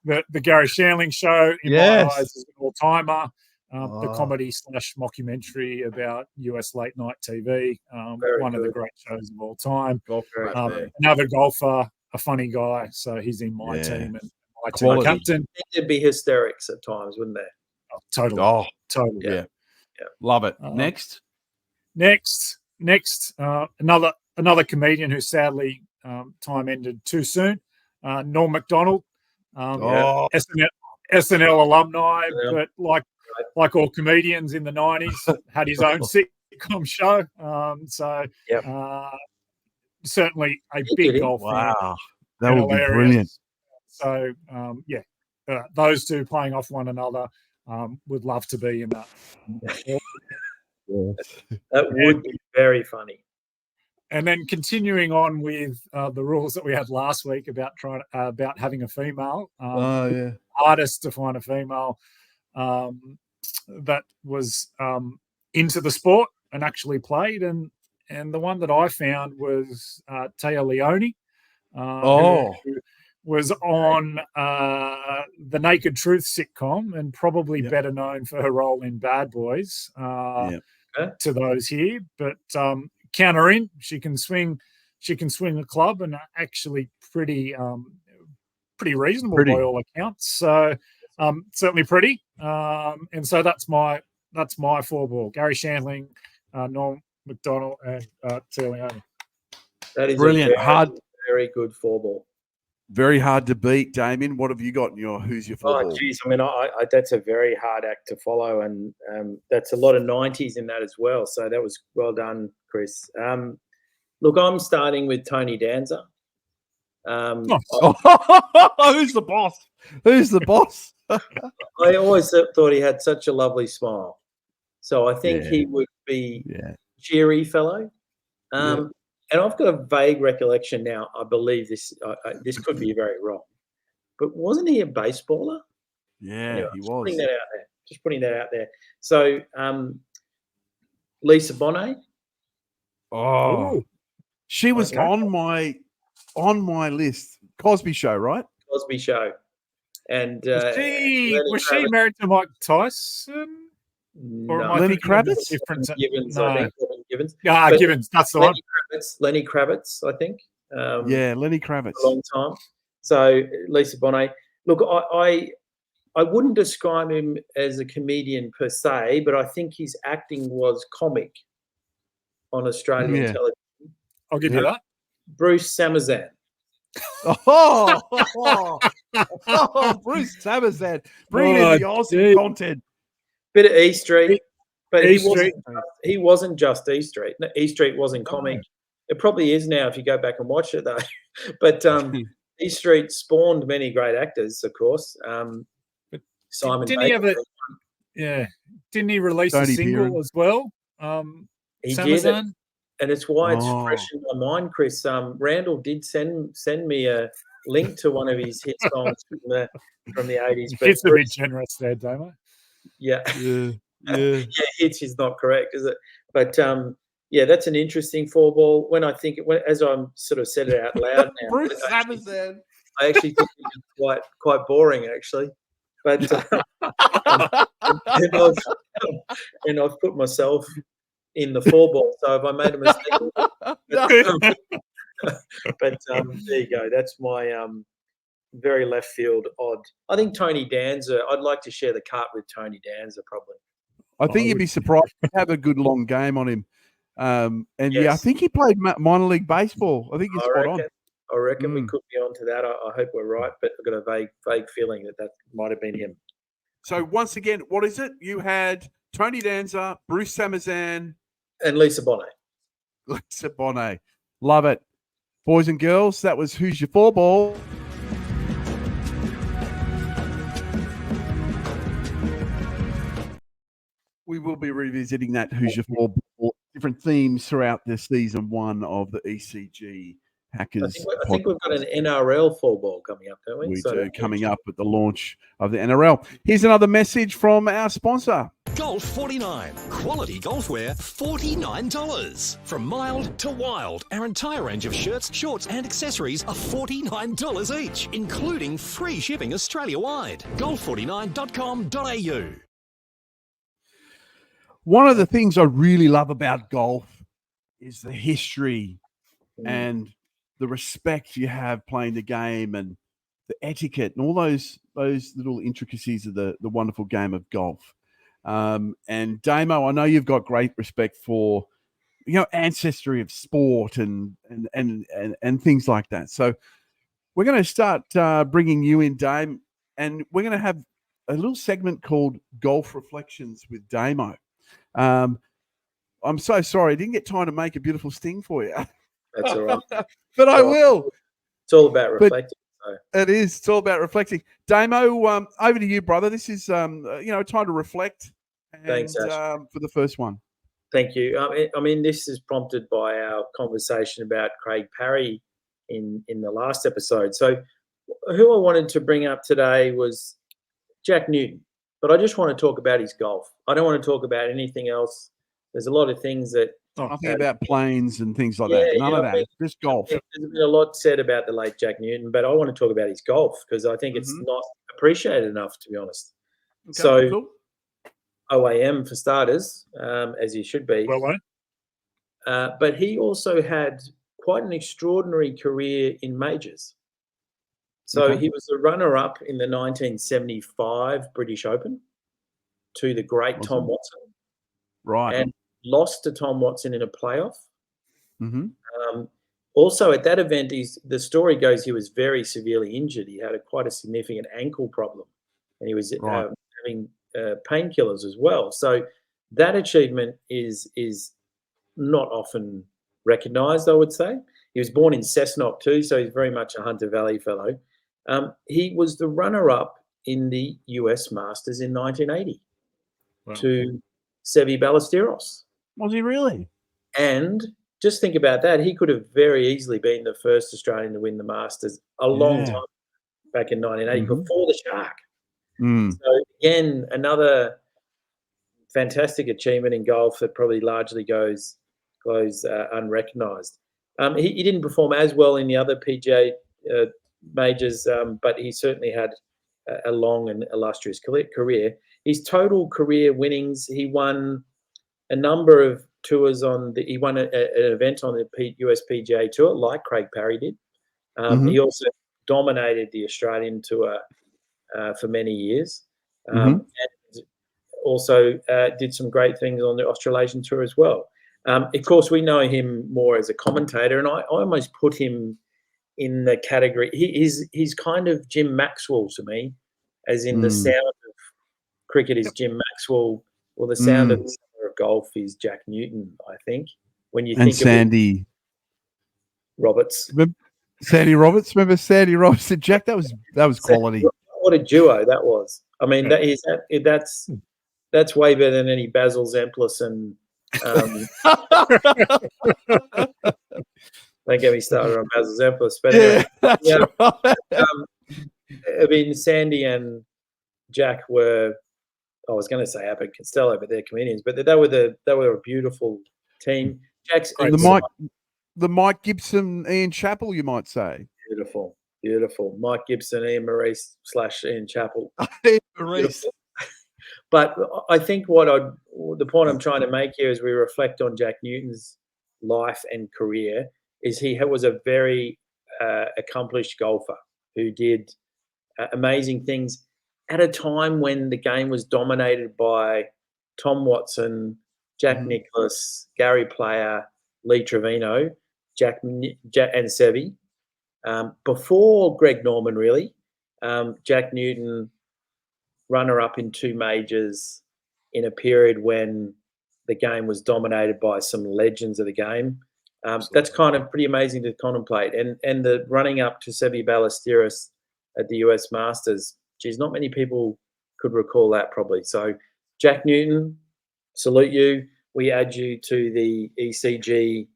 [SPEAKER 5] the Gary Shandling show in my eyes is an all-timer. The comedy / mockumentary about US late night TV, one of the great shows of all time. Another golfer, a funny guy, so he's in my team and my team captain.
[SPEAKER 4] There'd be hysterics at times, wouldn't there?
[SPEAKER 5] Oh, totally.
[SPEAKER 3] Oh,
[SPEAKER 5] totally.
[SPEAKER 3] yeah. Love it. Next,
[SPEAKER 5] another comedian who sadly time ended too soon. Norm Macdonald, SNL alumni, but like all comedians in the 90s, had his own sitcom show. Certainly a big golf fan.
[SPEAKER 3] Wow, that would be brilliant.
[SPEAKER 5] So, those two playing off one another, would love to be in that.
[SPEAKER 4] That would be very funny.
[SPEAKER 5] And then continuing on with the rules that we had last week about about having a female. Hardest to find a female that was into the sport and actually played, and the one that I found was Taya Leone, who was on the Naked Truth sitcom, and probably better known for her role in Bad Boys to those here. But counter in, she can swing a club, and actually pretty reasonable by all accounts. So certainly pretty. And so that's my 4-ball. Gary Shandling, Norm Macdonald, and Taya Leone.
[SPEAKER 4] That is
[SPEAKER 3] brilliant.
[SPEAKER 4] Very good 4-ball.
[SPEAKER 3] Very hard to beat, Damian. What have you got in your who's your 4-ball?
[SPEAKER 4] Oh, geez. I mean, I that's a very hard act to follow, and that's a lot of 90s in that as well. So that was well done, Chris. Look, I'm starting with Tony Danza.
[SPEAKER 3] Who's the boss? Who's the boss?
[SPEAKER 4] I always thought he had such a lovely smile. So I think he would be cheery fellow. And I've got a vague recollection now. I believe this could be very wrong, but wasn't he a baseballer?
[SPEAKER 3] Yeah,
[SPEAKER 4] anyway,
[SPEAKER 3] he was.
[SPEAKER 4] Just putting that out there. So Lisa Bonet.
[SPEAKER 3] Oh, she was on my list. Cosby Show, right?
[SPEAKER 4] Cosby Show. And
[SPEAKER 5] was she married to Mike Tyson? Or
[SPEAKER 3] Lenny Kravitz?
[SPEAKER 4] Givens, I think. Givens.
[SPEAKER 5] Givens. That's the one.
[SPEAKER 4] Lenny Kravitz, I think.
[SPEAKER 3] Lenny Kravitz.
[SPEAKER 4] A long time. So Lisa Bonet. Look, I wouldn't describe him as a comedian per se, but I think his acting was comic on Australian television.
[SPEAKER 5] I'll give you that.
[SPEAKER 4] Bruce Samazan.
[SPEAKER 3] Bruce Samazan. Bring in the Aussie content.
[SPEAKER 4] Bit of E Street, but he wasn't just E Street. No, E Street wasn't comic. It probably is now if you go back and watch it though. But E Street spawned many great actors, of course. Simon.
[SPEAKER 5] Didn't he release a single as well?
[SPEAKER 4] He
[SPEAKER 5] Samazan?
[SPEAKER 4] did, and it's why it's fresh in my mind, Chris. Randall did send me a link to one of his hit songs from the 80s. But
[SPEAKER 5] it's a bit generous there, Damo.
[SPEAKER 4] Yeah, hits is not correct, is it? But that's an interesting 4-ball. When I think, as I'm sort of said it out loud now,
[SPEAKER 3] Bruce Samazan.
[SPEAKER 4] I actually think it's quite boring, actually. But and I've put myself in the 4-ball. So if I made a mistake, but there you go. That's my very left field odd. I think Tony Danza. I'd like to share the cart with Tony Danza, probably.
[SPEAKER 3] I think you'd be surprised. He'd have a good long game on him. I think he played minor league baseball. I think he's spot on.
[SPEAKER 4] I reckon we could be onto that. I hope we're right, but I've got a vague feeling that might have been him.
[SPEAKER 3] So once again, what is it? You had Tony Danza, Bruce Samazan,
[SPEAKER 4] and Lisa Bonet.
[SPEAKER 3] Lisa Bonet. Love it. Boys and girls, that was Who's Your Four Ball. We will be revisiting that Who's Your Four Ball, different themes throughout the season 1 of the ECG Hackers.
[SPEAKER 4] I think we've got an NRL 4 ball coming up, don't we?
[SPEAKER 3] We do, coming up at the launch of the NRL. Here's another message from our sponsor.
[SPEAKER 6] Golf 49. Quality golfwear, $49. From mild to wild, our entire range of shirts, shorts, and accessories are $49 each, including free shipping Australia-wide. golf49.com.au.
[SPEAKER 3] One of the things I really love about golf is the history and the respect you have playing the game and the etiquette and all those little intricacies of the wonderful game of golf. And Damo, I know you've got great respect for, ancestry of sport and things like that. So we're going to start bringing you in, Dame, and we're going to have a little segment called Golf Reflections with Damo. I'm so sorry I didn't get time to make a beautiful sting for you.
[SPEAKER 4] That's all right.
[SPEAKER 3] But I will.
[SPEAKER 4] It's all about reflecting.
[SPEAKER 3] It is. It's all about reflecting. Damo, over to you, brother. This is, time to reflect.
[SPEAKER 4] Thanks, Ash.
[SPEAKER 3] For the first one.
[SPEAKER 4] Thank you. I mean, this is prompted by our conversation about Craig Parry in the last episode. So who I wanted to bring up today was Jack Newton, but I just want to talk about his golf. I don't want to talk about anything else. There's a lot of things that...
[SPEAKER 3] Nothing about planes and things like that. None of that. Just golf.
[SPEAKER 4] There's been a lot said about the late Jack Newton, but I want to talk about his golf because I think it's not appreciated enough, to be honest. Okay, so, cool. OAM for starters, as he should be.
[SPEAKER 5] Well,
[SPEAKER 4] but he also had quite an extraordinary career in majors. So he was the runner-up in the 1975 British Open to the great Tom Watson.
[SPEAKER 3] Right.
[SPEAKER 4] And lost to Tom Watson in a playoff. Also, at that event, the story goes he was very severely injured. He had quite a significant ankle problem, and he was having painkillers as well. So that achievement is not often recognised, I would say. He was born in Cessnock too, so he's very much a Hunter Valley fellow. He was the runner-up in the US Masters in 1980 to Seve Ballesteros.
[SPEAKER 3] Was he really?
[SPEAKER 4] And just think about that. He could have very easily been the first Australian to win the Masters a long time back in 1980 before the Shark. So, again, another fantastic achievement in golf that probably largely goes unrecognised. He didn't perform as well in the other PGA majors, but he certainly had a long and illustrious career. His total career winnings, he won a number of tours he won an event on the US PGA Tour, like Craig Parry did. He also dominated the Australian Tour for many years, and also did some great things on the Australasian Tour as well. Of course, we know him more as a commentator, and I almost put him in the category. He's kind of Jim Maxwell to me, as in the sound of cricket is Jim Maxwell, or the sound of golf is Jack Newton, I think. When you think
[SPEAKER 3] Sandy
[SPEAKER 4] of Roberts.
[SPEAKER 3] Sandy Roberts? Remember Sandy Roberts and Jack? That was quality.
[SPEAKER 4] What a duo that was. I mean, that's way better than any Basil Zemplis and don't get me started on Basil Zemplis. But anyway, I mean, Sandy and Jack were, I was going to say Abbott Costello, but they're comedians. But they were a beautiful team. Jack's
[SPEAKER 3] the Mike Gibson, Ian Chappell, you might say.
[SPEAKER 4] Beautiful. Mike Gibson, Ian Maurice / Ian Chappell.
[SPEAKER 3] Ian Maurice.
[SPEAKER 4] But I think the point I'm trying to make here as we reflect on Jack Newton's life and career is he was a very accomplished golfer who did amazing things at a time when the game was dominated by Tom Watson, Jack Nicklaus, Gary Player, Lee Trevino, Jack and Sevi. Before Greg Norman, really, Jack Newton, runner-up in 2 majors in a period when the game was dominated by some legends of the game. That's kind of pretty amazing to contemplate. And the running up to Sevi Ballesteros at the US Masters, geez, not many people could recall that probably. So Jack Newton, salute you. We add you to the ECG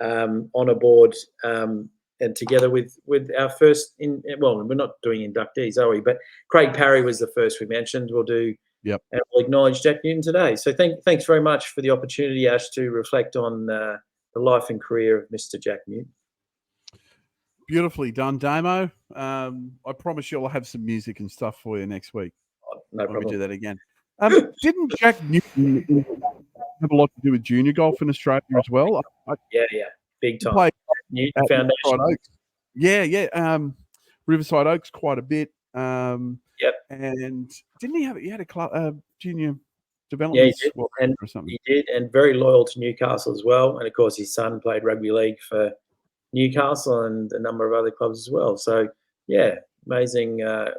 [SPEAKER 4] honour board, and together with our first well, we're not doing inductees, are we? But Craig Parry was the first we mentioned. We'll do.
[SPEAKER 3] Yep.
[SPEAKER 4] And we'll acknowledge Jack Newton today. So thanks very much for the opportunity, Ash, to reflect on the life and career of Mr. Jack Newton.
[SPEAKER 3] Beautifully done, Damo. I promise you I'll have some music and stuff for you next week.
[SPEAKER 4] No problem.
[SPEAKER 3] When we do that again. Didn't Jack Newton have a lot to do with junior golf in Australia as well?
[SPEAKER 4] Yeah, big time.
[SPEAKER 3] Played
[SPEAKER 4] Newton Foundation.
[SPEAKER 3] Riverside Oaks. Yeah. Riverside Oaks quite a bit.
[SPEAKER 4] Yep.
[SPEAKER 3] And didn't he had a club, junior development?
[SPEAKER 4] Yeah,
[SPEAKER 3] or something.
[SPEAKER 4] He did, and very loyal to Newcastle as well. And of course, his son played rugby league for Newcastle and a number of other clubs as well. So yeah, amazing, a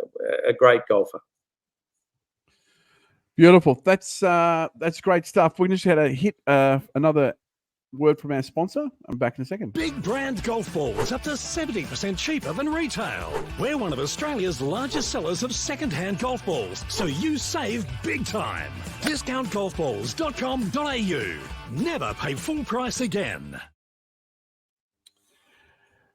[SPEAKER 4] great golfer.
[SPEAKER 3] Beautiful. That's great stuff. We just had a hit another word from our sponsor. I'm back in a second.
[SPEAKER 6] Big brand golf balls up to 70% cheaper than retail. We're one of Australia's largest sellers of second-hand golf balls, so you save big time. Discountgolfballs.com.au. Never pay full price again.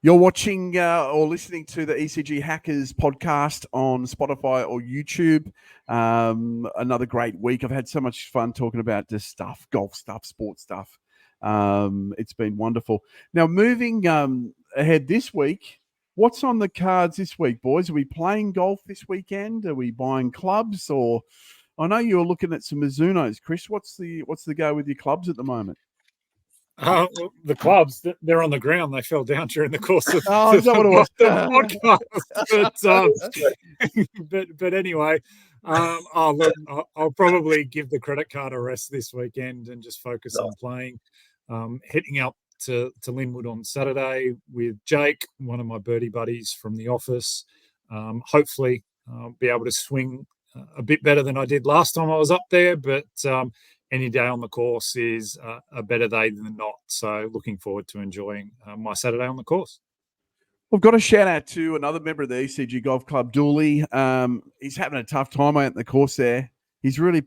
[SPEAKER 3] You're watching or listening to the ECG Hackers podcast on Spotify or YouTube. Another great week. I've had so much fun talking about this stuff, golf stuff, sports stuff. It's been wonderful. Now, moving ahead this week, what's on the cards this week, boys? Are we playing golf this weekend? Are we buying clubs? Or I know you're looking at some Mizunos, Chris. What's the go with your clubs at the moment?
[SPEAKER 5] The clubs, they're on the ground. They fell down during the course of
[SPEAKER 3] is that what it was?
[SPEAKER 5] But anyway, I'll probably give the credit card a rest this weekend and just focus on playing. Heading up to Linwood on Saturday with Jake, one of my birdie buddies from the office. Hopefully be able to swing a bit better than I did last time I was up there, but any day on the course is a better day than not. So looking forward to enjoying my Saturday on the course.
[SPEAKER 3] We've got a shout out to another member of the ECG Golf Club, Dooley. He's having a tough time out in the course there. He's really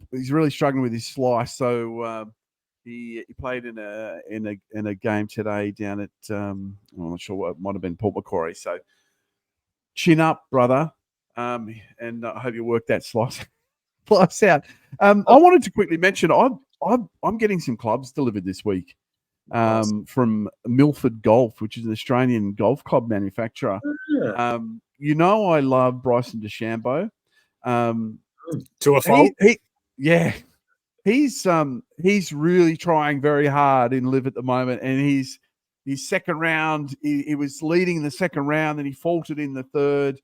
[SPEAKER 3] struggling with his slice. So he played in a game today down at I'm not sure what, it might have been Port Macquarie. So chin up, brother, and I hope you work that slice out. I wanted to quickly mention I'm getting some clubs delivered this week from Milford Golf, which is an Australian golf club manufacturer. I love Bryson DeChambeau.
[SPEAKER 5] To a fault.
[SPEAKER 3] He's really trying very hard in live at the moment, and his second round, he was leading the second round, and he faltered in the third.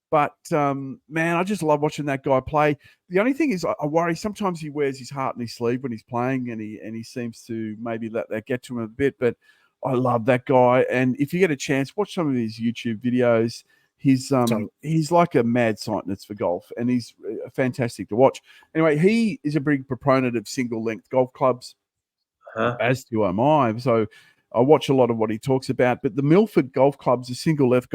[SPEAKER 3] But, man, I just love watching that guy play. The only thing is I worry sometimes he wears his heart in his sleeve when he's playing, and he seems to maybe let that get to him a bit. But I love that guy. And if you get a chance, watch some of his YouTube videos. He's like a mad scientist for golf, and he's fantastic to watch. Anyway, he is a big proponent of single-length golf clubs, as do I. So I watch a lot of what he talks about, but the Milford Golf Clubs are single-length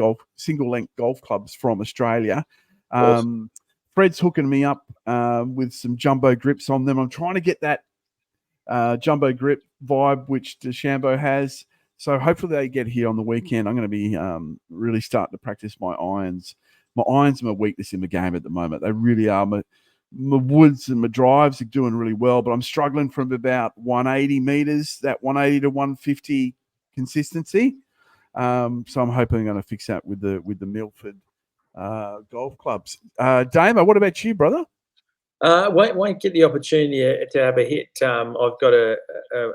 [SPEAKER 3] golf clubs from Australia. Awesome. Fred's hooking me up with some jumbo grips on them. I'm trying to get that jumbo grip vibe, which DeChambeau has. So hopefully they get here on the weekend. I'm going to be really starting to practice my irons. My irons are my weakness in the game at the moment. They really are. My woods and my drives are doing really well, but I'm struggling from about 180 meters, that 180 to 150 consistency. So I'm hoping I'm going to fix that with the Milford golf clubs. Damo, what about you, brother?
[SPEAKER 4] Won't get the opportunity to have a hit. I've got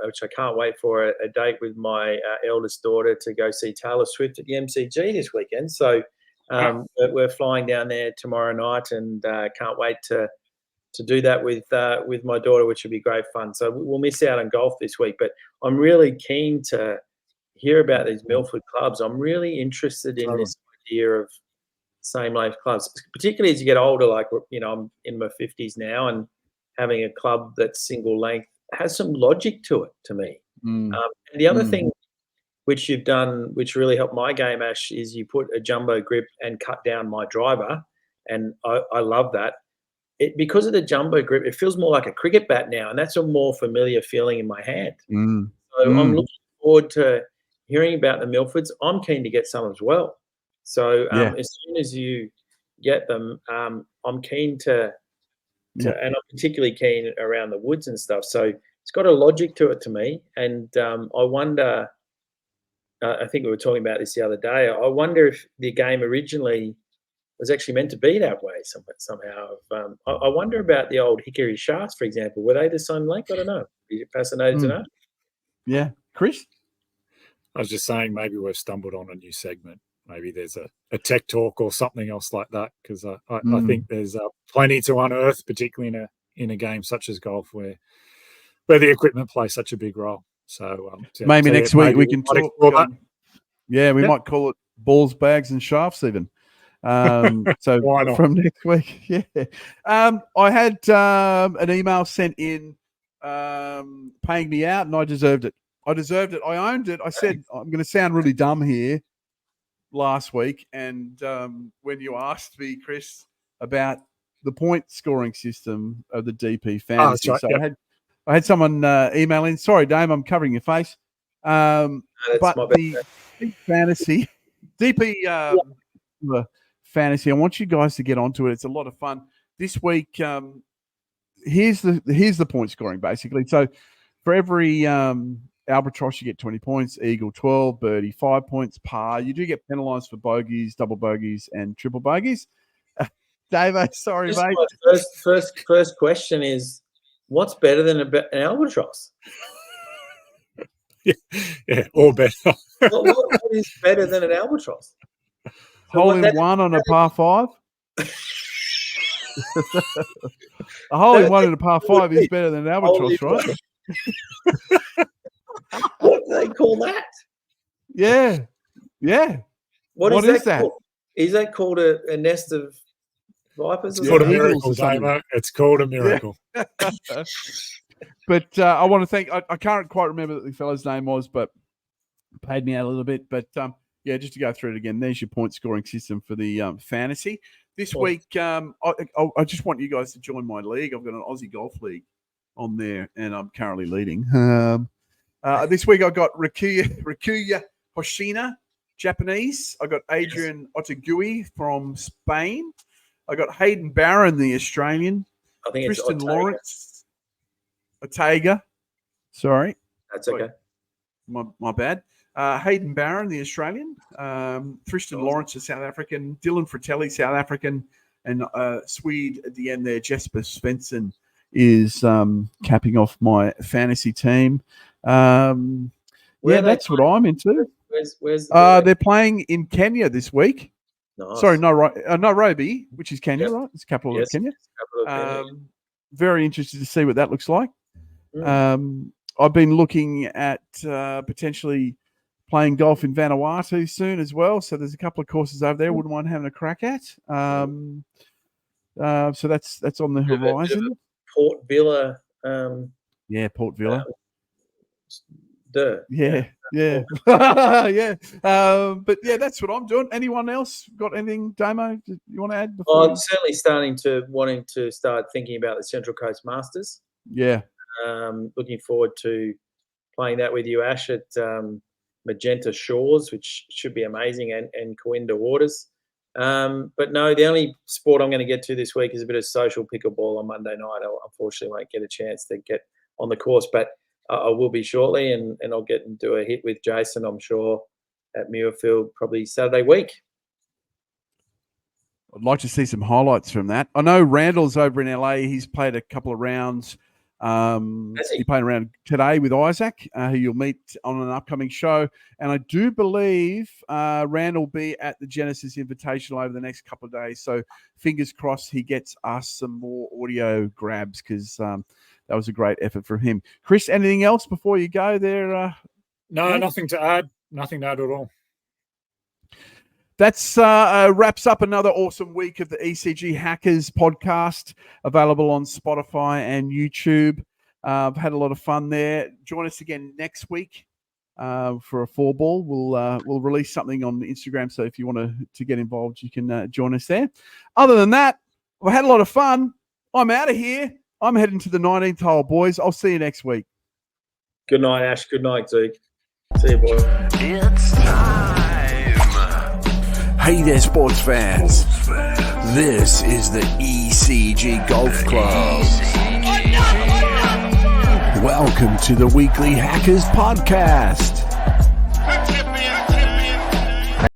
[SPEAKER 4] which I can't wait for, a date with my eldest daughter to go see Taylor Swift at the MCG this weekend. So we're flying down there tomorrow night, and can't wait to to do that with my daughter, which would be great fun. So we'll miss out on golf this week, but I'm really keen to hear about these Milford clubs. I'm really interested in this idea of same length clubs, particularly as you get older. Like, I'm in my 50s now, and having a club that's single length has some logic to it to me. And the other thing which you've done, which really helped my game, Ash, is you put a jumbo grip and cut down my driver, and I love that. Because of the jumbo grip, it feels more like a cricket bat now, and that's a more familiar feeling in my hand. So I'm looking forward to hearing about the Milfords. I'm keen to get some as well. So as soon as you get them, I'm keen to and I'm particularly keen around the woods and stuff. So it's got a logic to it to me. And I wonder, I think we were talking about this the other day, I wonder if the game originally was actually meant to be that way somehow. I wonder about the old hickory shafts, for example. Were they the same length? I don't know. Be fascinated to know.
[SPEAKER 3] Yeah. Chris?
[SPEAKER 5] I was just saying maybe we've stumbled on a new segment. Maybe there's a tech talk or something else like that, because I think there's plenty to unearth, particularly in a game such as golf where the equipment plays such a big role. So
[SPEAKER 3] maybe next week we can talk. We might call it balls, bags, and shafts even. So from next week, I had an email sent in paying me out, and I deserved it. I owned it. I said I'm going to sound really dumb here last week, and when you asked me, Chris, about the point scoring system of the DP fantasy, I had someone email in. Sorry, Dame, I'm covering your face. But the fantasy DP fantasy, I want you guys to get onto it. It's a lot of fun this week. Here's the point scoring basically. So for every albatross, you get 20 points, eagle 12, birdie 5 points, par. You do get penalised for bogeys, double bogeys, and triple bogeys. Dave, sorry, mate.
[SPEAKER 4] My first question is, what's better than an albatross?
[SPEAKER 5] Yeah, or better.
[SPEAKER 4] what is better than an albatross?
[SPEAKER 3] Hole in one on a par 5. A hole in one on a par 5 is better than an albatross, right?
[SPEAKER 4] What do they call that?
[SPEAKER 3] Yeah. What is that?
[SPEAKER 4] Called? Is that called a nest of vipers?
[SPEAKER 5] It's called a miracle, Damo. It's called a miracle.
[SPEAKER 3] Yeah. But I want to thank. I can't quite remember what the fellow's name was, but paid me out a little bit. But just to go through it again, there's your point scoring system for the fantasy this week. I just want you guys to join my league. I've got an Aussie Golf League on there, and I'm currently leading. This week I got Rikuya Hoshina, Japanese. I got Adrian Otagui from Spain. I got Hayden Barron, the Australian.
[SPEAKER 4] I think
[SPEAKER 3] Tristan
[SPEAKER 4] it's
[SPEAKER 3] Lawrence. Otega. Sorry.
[SPEAKER 4] That's okay.
[SPEAKER 3] My bad. Hayden Barron, the Australian. Tristan Lawrence, the South African. Dylan Fratelli, South African. And Swede at the end there, Jesper Svensson, is capping off my fantasy team. That's what I'm into.
[SPEAKER 4] Where's
[SPEAKER 3] they're playing in Kenya this week.
[SPEAKER 4] Nice.
[SPEAKER 3] Sorry, Nairobi, which is Kenya, right? It's the capital of Kenya. Very interested to see what that looks like. I've been looking at potentially playing golf in Vanuatu soon as well. So there's a couple of courses over there. Wouldn't mind having a crack at. So that's on the horizon.
[SPEAKER 4] Port Villa.
[SPEAKER 3] Port Villa.
[SPEAKER 4] But
[SPEAKER 3] that's what I'm doing. Anyone else got anything, Damo? You want to add?
[SPEAKER 4] I'm certainly wanting to start thinking about the Central Coast Masters.
[SPEAKER 3] Yeah.
[SPEAKER 4] Looking forward to playing that with you, Ash, at Magenta Shores, which should be amazing, and Coimbra Waters. But no, the only sport I'm going to get to this week is a bit of social pickleball on Monday night. I unfortunately won't get a chance to get on the course, but I will be shortly, and I'll get and do a hit with Jason, I'm sure, at Muirfield probably Saturday week.
[SPEAKER 3] I'd like to see some highlights from that. I know Randall's over in LA. He's played a couple of rounds You're playing around today with Isaac, who you'll meet on an upcoming show. And I do believe Randall will be at the Genesis Invitational over the next couple of days. So fingers crossed he gets us some more audio grabs, because that was a great effort from him. Chris, anything else before you go there?
[SPEAKER 5] No,
[SPEAKER 3] mate?
[SPEAKER 5] nothing to add. Nothing to add at all.
[SPEAKER 3] That's wraps up another awesome week of the ECG Hackers podcast, available on Spotify and YouTube. I've had a lot of fun there. Join us again next week for a 4-ball. We'll release something on Instagram, so if you want to get involved, you can join us there. Other than that, I've had a lot of fun. I'm out of here. I'm heading to the 19th hole, boys. I'll see you next week.
[SPEAKER 4] Good night, Ash. Good night, Zeke. See you, boys.
[SPEAKER 1] It's time. Hey there, sports fans. This is the ECG Golf Club. Welcome to the Weekly Hackers Podcast.